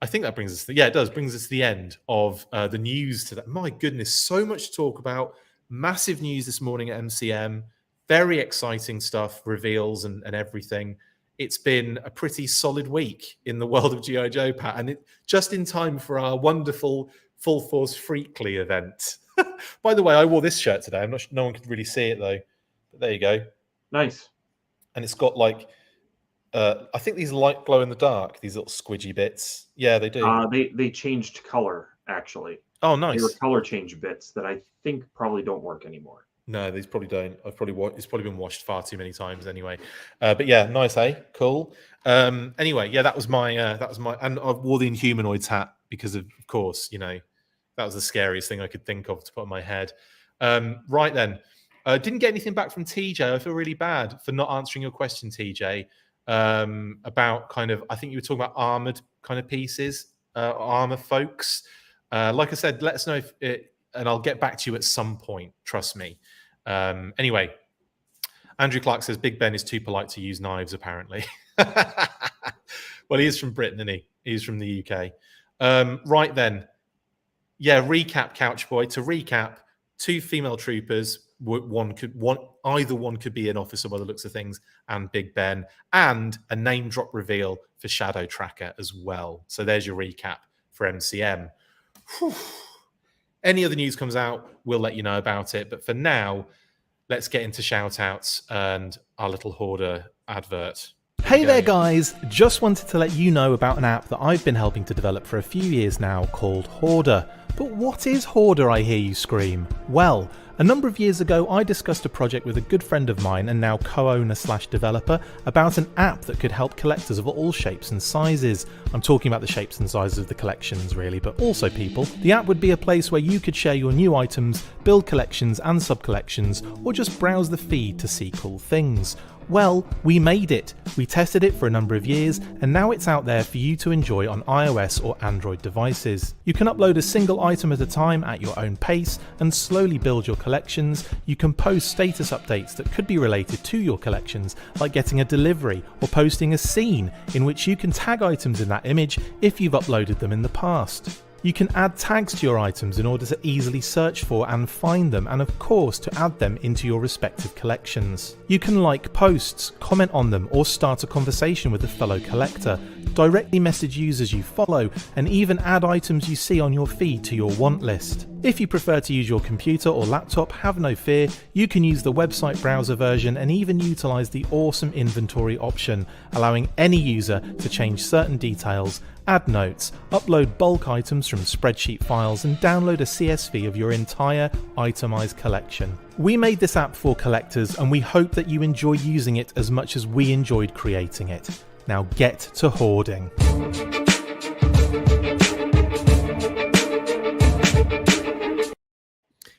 I think that brings us... it does. Brings us to the end of the news today. My goodness, so much to talk about. Massive news this morning at MCM. Very exciting stuff, reveals and everything. It's been a pretty solid week in the world of GI Joe, Pat, and just in time for our wonderful Full Force Freakly event. By the way, I wore this shirt today. I'm not sure, no one could really see it though, but there you go. Nice. And it's got like, I think these light glow in the dark. These little squidgy bits. Yeah, they do. They changed color actually. Oh, nice. They were color change bits that I think probably don't work anymore. No, these probably don't. It's probably been washed far too many times anyway. But yeah, nice, eh? Cool. Anyway, yeah, that was my, and I wore the Inhumanoids hat because of course, that was the scariest thing I could think of to put on my head. Right then, didn't get anything back from TJ. I feel really bad for not answering your question, TJ, about kind of, I think you were talking about armored kind of pieces, armor folks. Like I said, let us know if it, and I'll get back to you at some point. Trust me. Anyway, Andrew Clark says Big Ben is too polite to use knives, apparently. Well, he is from Britain, isn't he? He's from the UK. Right then. Yeah, recap, Couch Boy. To recap, 2 female troopers. Either one could be an officer by the looks of things, and Big Ben, and a name drop reveal for Shadow Tracker as well. So there's your recap for MCM. Whew. Any other news comes out, we'll let you know about it. But for now, let's get into shout-outs and our little Hoarder advert. Hey there guys, just wanted to let you know about an app that I've been helping to develop for a few years now called HOARDAR. But what is HOARDAR, I hear you scream? Well, A number of years ago, I discussed a project with a good friend of mine and now co-owner/developer about an app that could help collectors of all shapes and sizes. I'm talking about the shapes and sizes of the collections really, but also people. The app would be a place where you could share your new items, build collections and sub-collections, or just browse the feed to see cool things. Well, we made it. We tested it for a number of years, and now it's out there for you to enjoy on iOS or Android devices. You can upload a single item at a time at your own pace and slowly build your collections. You can post status updates that could be related to your collections, like getting a delivery or posting a scene in which you can tag items in that image if you've uploaded them in the past. You can add tags to your items in order to easily search for and find them, and of course to add them into your respective collections. You can like posts, comment on them, or start a conversation with a fellow collector, directly message users you follow, and even add items you see on your feed to your want list. If you prefer to use your computer or laptop, have no fear, you can use the website browser version and even utilise the awesome inventory option, allowing any user to change certain details, add notes, upload bulk items from spreadsheet files, and download a CSV of your entire itemised collection. We made this app for collectors, and we hope that you enjoy using it as much as we enjoyed creating it. Now get to hoarding.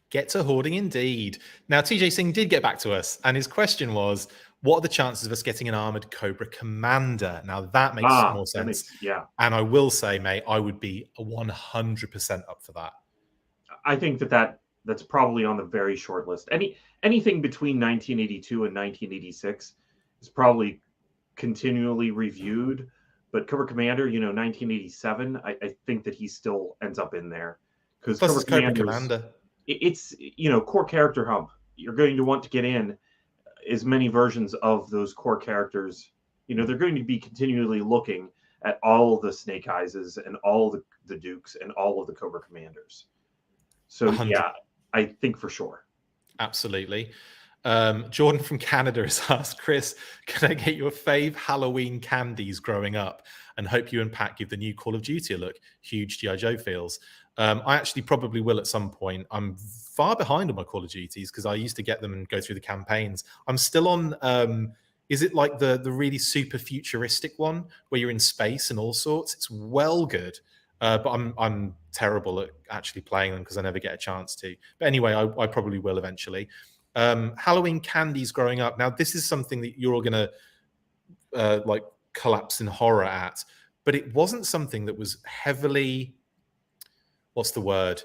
Get to hoarding indeed. Now, TJ Singh did get back to us, and his question was, what are the chances of us getting an armored Cobra Commander? Now, that makes more sense. Yeah. And I will say, mate, I would be 100% up for that. I think that's probably on the very short list. Anything between 1982 and 1986 is probably continually reviewed. But Cobra Commander, 1987, I think that he still ends up in there. Because Cobra Commander. It's, core character hump. You're going to want to get in as many versions of those core characters. They're going to be continually looking at all of the Snake Eyeses and all the Dukes and all of the Cobra Commanders. So 100. Yeah, I think for sure. Absolutely. Jordan from Canada has asked, Chris, can I get your fave Halloween candies growing up? And hope you and Pat give the new Call of Duty a look. Huge GI Joe feels. I actually probably will at some point. I'm far behind on my Call of Duties because I used to get them and go through the campaigns. I'm still on, is it like the really super futuristic one where you're in space and all sorts? It's well good. But I'm terrible at actually playing them because I never get a chance to. But anyway, I probably will eventually. Halloween candies growing up. Now, this is something that you're all going to like collapse in horror at, but it wasn't something that was heavily, what's the word?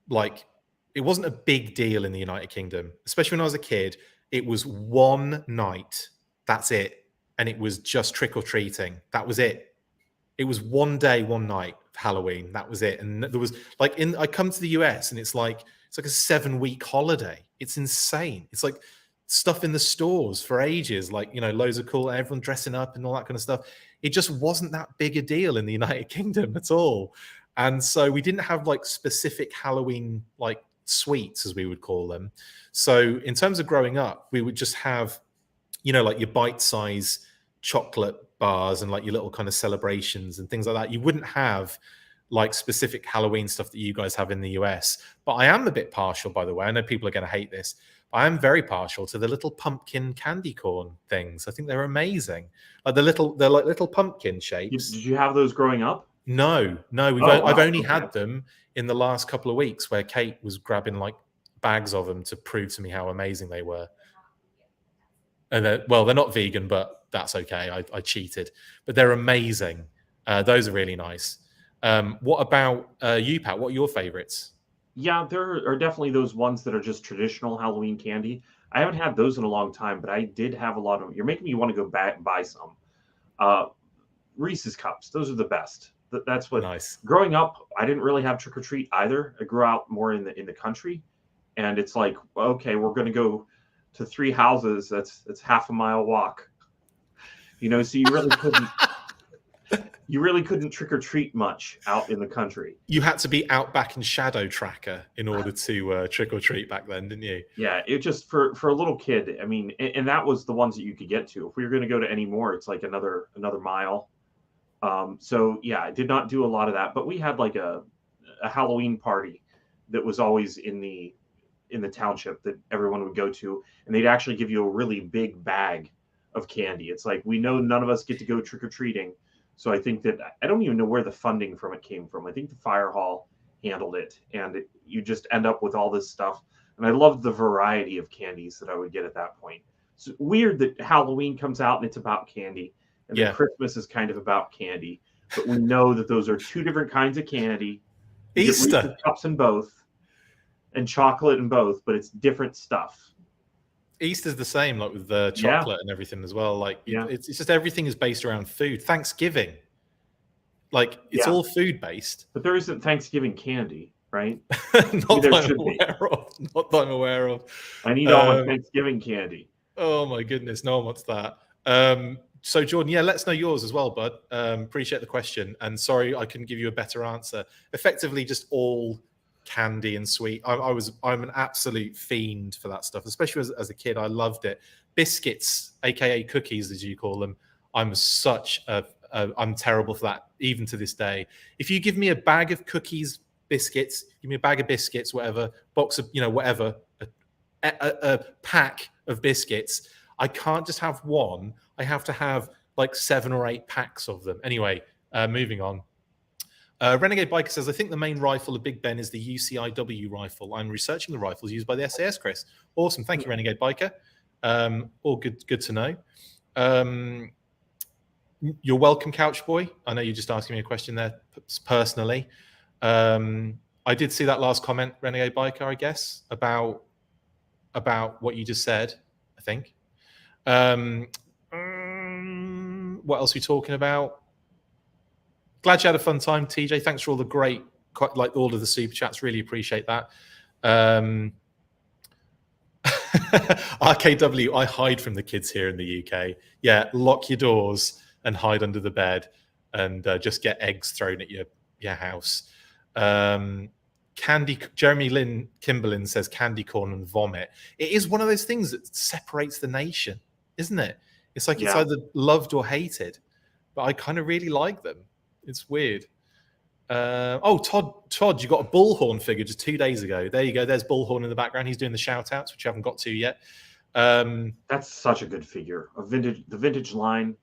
Like, it wasn't a big deal in the United Kingdom, especially when I was a kid. It was one night. That's it. And it was just trick-or-treating. That was it. It was one day, one night of Halloween. That was it. And there was like I come to the US and it's like a 7-week holiday. It's insane. It's like stuff in the stores for ages, like, loads of cool, everyone dressing up and all that kind of stuff. It just wasn't that big a deal in the United Kingdom at all. And so we didn't have like specific Halloween like sweets, as we would call them. So in terms of growing up, we would just have, like your bite-size chocolate bars and like your little kind of celebrations and things like that. You wouldn't have like specific Halloween stuff that you guys have in the US. But I am a bit partial, by the way. I know people are going to hate this, but I am very partial to the little pumpkin candy corn things. I think they're amazing. Like they're like little pumpkin shapes. Did you have those growing up? No. I've only had them in the last couple of weeks where Kate was grabbing like bags of them to prove to me how amazing they were. And they're not vegan, but that's okay. I cheated, but they're amazing. Those are really nice. What about you, Pat? What are your favorites? Yeah, there are definitely those ones that are just traditional Halloween candy. I haven't had those in a long time, but I did have a lot of them. You're making me want to go back and buy some. Reese's Cups, those are the best. That's what. Nice. Growing up, I didn't really have trick or treat either. I grew out more in the country, and it's like, okay, we're going to go to 3 houses. That's half a mile walk. So you really couldn't trick or treat much out in the country. You had to be Outback and Shadow Tracker in order to trick or treat back then, didn't you? Yeah, it just for a little kid. I mean, and that was the ones that you could get to. If we were going to go to any more, it's like another mile. So yeah, I did not do a lot of that, but we had like a Halloween party that was always in the in the township that everyone would go to, and they'd actually give you a really big bag of candy. It's like, we know none of us get to go trick-or-treating, so I think that, I don't even know where the funding from it came from. I think the fire hall handled it, and you just end up with all this stuff. And I loved the variety of candies that I would get at that point. It's weird that Halloween comes out and it's about candy, and then Christmas is kind of about candy. But we know that those are two different kinds of candy. You Easter get cups in both, and chocolate in both, but it's different stuff. Easter's the same, like with the chocolate and everything as well. Like it's just everything is based around food. Thanksgiving, like it's all food based. But there isn't Thanksgiving candy, right? Not that I'm aware of. I need all my Thanksgiving candy. Oh my goodness, no one wants that. So Jordan, let us know yours as well, bud. Appreciate the question, and sorry I couldn't give you a better answer. Effectively, just all candy and sweet. I'm an absolute fiend for that stuff, especially as a kid. I loved it. Biscuits, aka cookies, as you call them. I'm terrible for that, even to this day. If you give me a bag of cookies, biscuits, give me a bag of biscuits, whatever, box of whatever, a pack of biscuits, I can't just have one. I have to have like 7 or 8 packs of them. Anyway, moving on. Renegade Biker says, I think the main rifle of Big Ben is the UCIW rifle. I'm researching the rifles used by the SAS, Chris. Awesome. Thank you, Renegade Biker. All good to know. You're welcome, Couch Boy. I know you're just asking me a question there personally. I did see that last comment, Renegade Biker, I guess, about what you just said, I think. What else are we talking about? Glad you had a fun time, TJ. Thanks for all the great, like all of the super chats. Really appreciate that. RKW, I hide from the kids here in the UK. Yeah, lock your doors and hide under the bed and just get eggs thrown at your house. Jeremy Lynn Kimberlin says candy corn and vomit. It is one of those things that separates the nation, isn't it? It's like it's either loved or hated, but I kind of really like them. It's weird. Todd, you got a bullhorn figure just 2 days ago. There you go. There's Bullhorn in the background. He's doing the shout outs, which I haven't got to yet. That's such a good figure. The vintage line.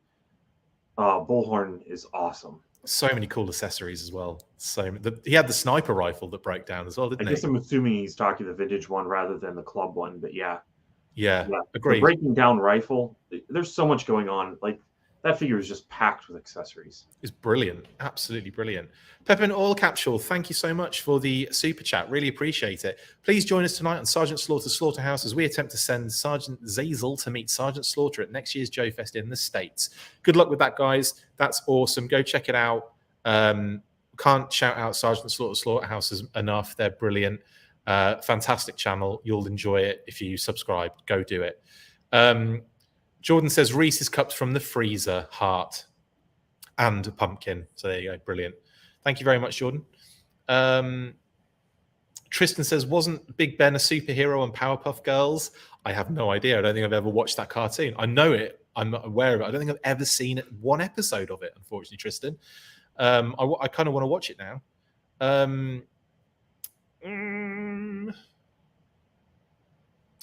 Bullhorn is awesome. So many cool accessories as well. He had the sniper rifle that broke down as well, didn't he? I guess I'm assuming he's talking the vintage one rather than the club one, but yeah, agreed. The breaking down rifle. There's so much going on. Like, that figure is just packed with accessories. It's brilliant. Absolutely brilliant. Peppermint Oil Capsule, thank you so much for the super chat. Really appreciate it. Please join us tonight on Sergeant Slaughter's Slaughterhouse as we attempt to send Sergeant Zazel to meet Sergeant Slaughter at next year's Joe Fest in the States. Good luck with that, guys. That's awesome. Go check it out. Can't shout out Sergeant Slaughter's Slaughterhouse enough. They're brilliant. Fantastic channel. You'll enjoy it if you subscribe. Go do it. Jordan says Reese's cups from the freezer, heart, and a pumpkin. So there you go. Brilliant. Thank you very much, Jordan. Tristan says, wasn't Big Ben a superhero on Powerpuff Girls? I have no idea. I don't think I've ever watched that cartoon. I know it. I'm not aware of it. I don't think I've ever seen one episode of it, unfortunately, Tristan. I kind of want to watch it now.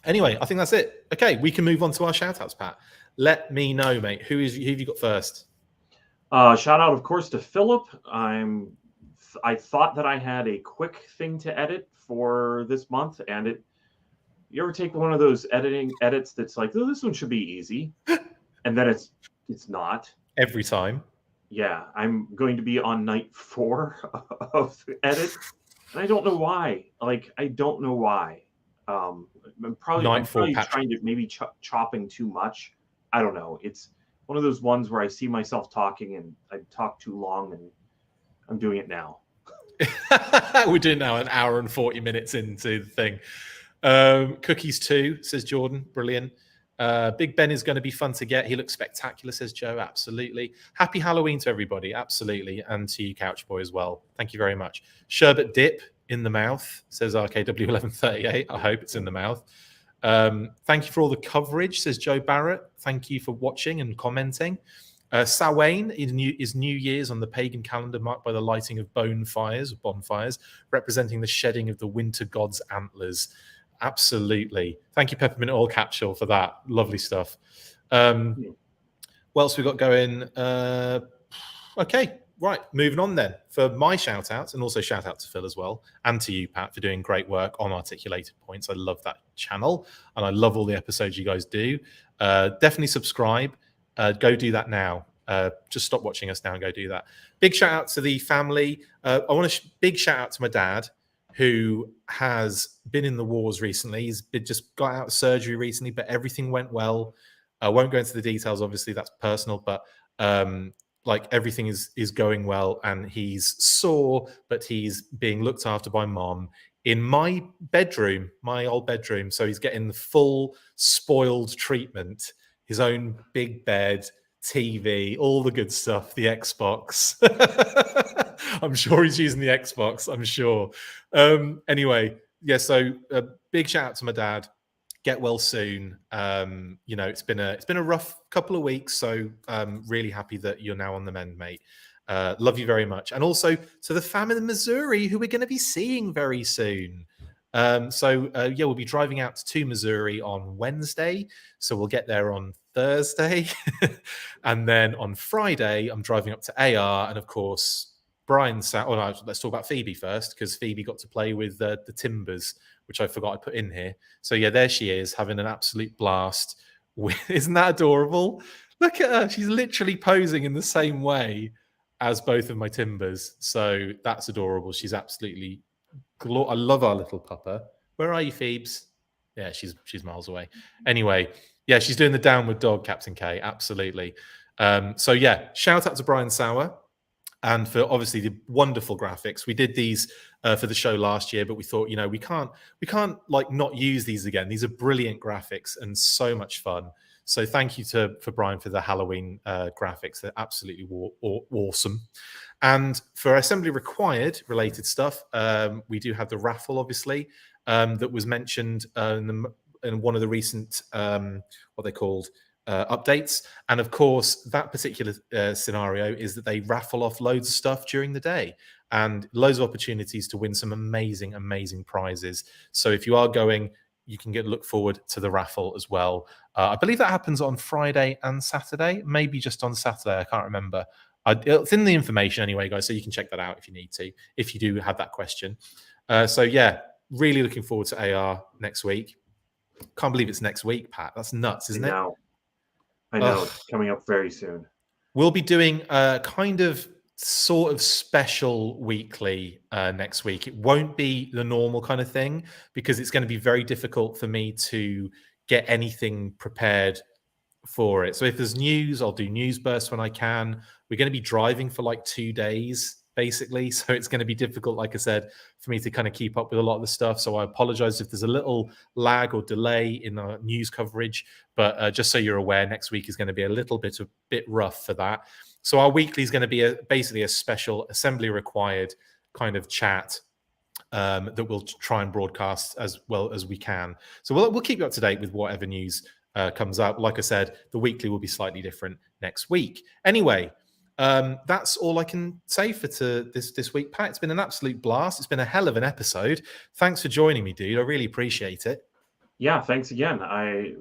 Anyway, I think that's it. Okay, we can move on to our shout-outs, Pat. Let me know, mate. Who have you got first? Shout out, of course, to Philip. I thought that I had a quick thing to edit for this month, and you ever take one of those edits that's like, oh, this one should be easy, and then it's not. Every time. Yeah, I'm going to be on night 4 of the edit, and I don't know why. I don't know why. I'm probably trying to maybe chopping too much. I don't know. It's one of those ones where I see myself talking and I talk too long, and I'm doing it now. We're doing now an hour and 40 minutes into the thing. Cookies 2, says Jordan. Brilliant. Big Ben is going to be fun to get. He looks spectacular, says Joe. Absolutely. Happy Halloween to everybody. Absolutely. And to you, Couch Boy, as well. Thank you very much. Sherbet dip in the mouth, says RKW1138. I hope it's in the mouth. Thank you for all the coverage, says Joe Barrett. Thank you for watching and commenting. Samhain is New Year's on the pagan calendar, marked by the lighting of bonfires, representing the shedding of the winter god's antlers. Absolutely. Thank you, Peppermint Oil Capsule, for that. Lovely stuff. What else we got going? Okay, right. Moving on then. For my shout outs, and also shout out to Phil as well, and to you, Pat, for doing great work on Articulated Points. I love that channel, and I love all the episodes you guys do. Definitely subscribe. Go do that now. Just stop watching us now and go do that. Big shout out to the family. I want to big shout out to my dad, who has been in the wars recently. He's just got out of surgery recently, but everything went well. I won't go into the details, obviously, that's personal, but like everything is going well, and he's sore, but he's being looked after by mom in my bedroom, my old bedroom. So he's getting the full spoiled treatment, his own big bed, TV, all the good stuff, the Xbox. I'm sure he's using the Xbox, I'm sure. Anyway, yeah, so a big shout out to my dad. Get well soon. You know, it's been a rough couple of weeks, so really happy that you're now on the mend, mate. Love you very much. And also to the fam in Missouri, who we're going to be seeing very soon. Yeah, we'll be driving out to Missouri on Wednesday, so we'll get there on Thursday. And then on Friday, I'm driving up to AR, and of course, let's talk about Phoebe first, because Phoebe got to play with the Timbers, which I forgot I put in here. So yeah, there she is, having an absolute blast. Isn't that adorable? Look at her. She's literally posing in the same way as both of my Timbers. So that's adorable. She's absolutely... I love our little pupper. Where are you, Phoebes? Yeah, she's miles away. Anyway, yeah, she's doing the downward dog, Captain K. Absolutely. So yeah, shout out to Brian Sauer, and for obviously the wonderful graphics. We did these for the show last year, but we thought, you know, we can't like not use these again. These are brilliant graphics and so much fun. So thank you for Brian for the Halloween graphics. They're absolutely awesome. And for assembly required related stuff, we do have the raffle, obviously, that was mentioned in one of the recent what they called updates. And of course, that particular scenario is that they raffle off loads of stuff during the day, and loads of opportunities to win some amazing, amazing prizes. So if you are going, you can look forward to the raffle as well. I believe that happens on Friday and Saturday, maybe just on Saturday. I can't remember. It's in the information anyway, guys, so you can check that out if you need to, if you do have that question. So yeah, really looking forward to AR next week. Can't believe it's next week, Pat. That's nuts, isn't it? I know. It's coming up very soon. We'll be doing a kind of sort of special weekly next week. It won't be the normal kind of thing, because it's going to be very difficult for me to get anything prepared for it. So if there's news, I'll do news bursts when I can. We're going to be driving for like 2 days, basically. So it's going to be difficult, like I said, for me to kind of keep up with a lot of the stuff. So I apologize if there's a little lag or delay in our news coverage. But just so you're aware, next week is going to be a little bit rough for that. So our weekly is going to be basically a special assembly required kind of chat that we'll try and broadcast as well as we can. So we'll keep you up to date with whatever news comes up. Like I said, the weekly will be slightly different next week. Anyway, that's all I can say for this week, Pat. It's been an absolute blast. It's been a hell of an episode. Thanks for joining me, dude. I really appreciate it. Yeah, thanks again.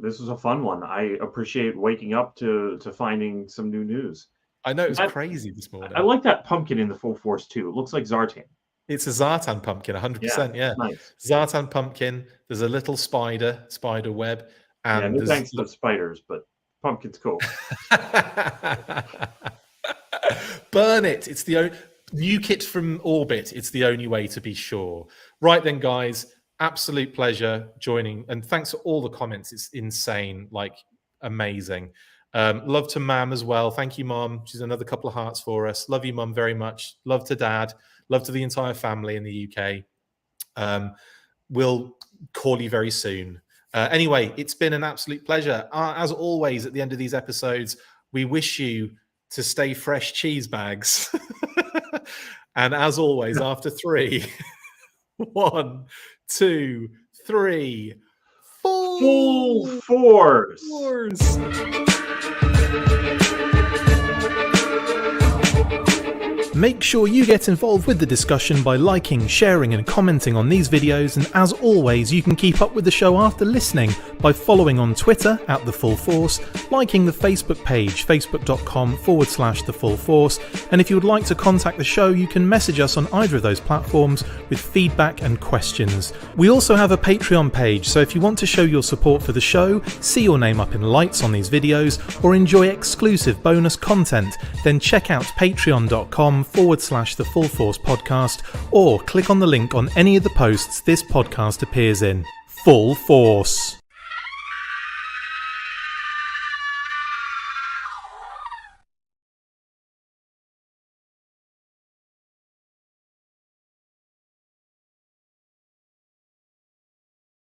This was a fun one. I appreciate waking up to finding some new news. I know, it was crazy this morning. I like that pumpkin in the full force too. It looks like Zartan. It's a Zartan pumpkin, 100%. Yeah, nice. Zartan pumpkin. There's a little spider web. And no thanks to spiders, but pumpkin's cool. Burn it. It's the only nuke it from orbit. It's the only way to be sure. Right then, guys. Absolute pleasure joining, and thanks for all the comments. It's insane, like amazing. Love to Mam as well. Thank you, Mom. She's another couple of hearts for us. Love you, Mom, very much. Love to Dad. Love to the entire family in the UK. We'll call you very soon. Anyway, it's been an absolute pleasure. As always, at the end of these episodes, we wish you to stay fresh, cheese bags. And as always, after 3, 1, 2, 3, full force. Make sure you get involved with the discussion by liking, sharing and commenting on these videos, and as always you can keep up with the show after listening by following on Twitter @TheFullForce, liking the Facebook page facebook.com/TheFullForce, and if you would like to contact the show you can message us on either of those platforms with feedback and questions. We also have a Patreon page, so if you want to show your support for the show, see your name up in lights on these videos, or enjoy exclusive bonus content, then check out patreon.com/TheFullForce podcast, or click on the link on any of the posts this podcast appears in. Full Force.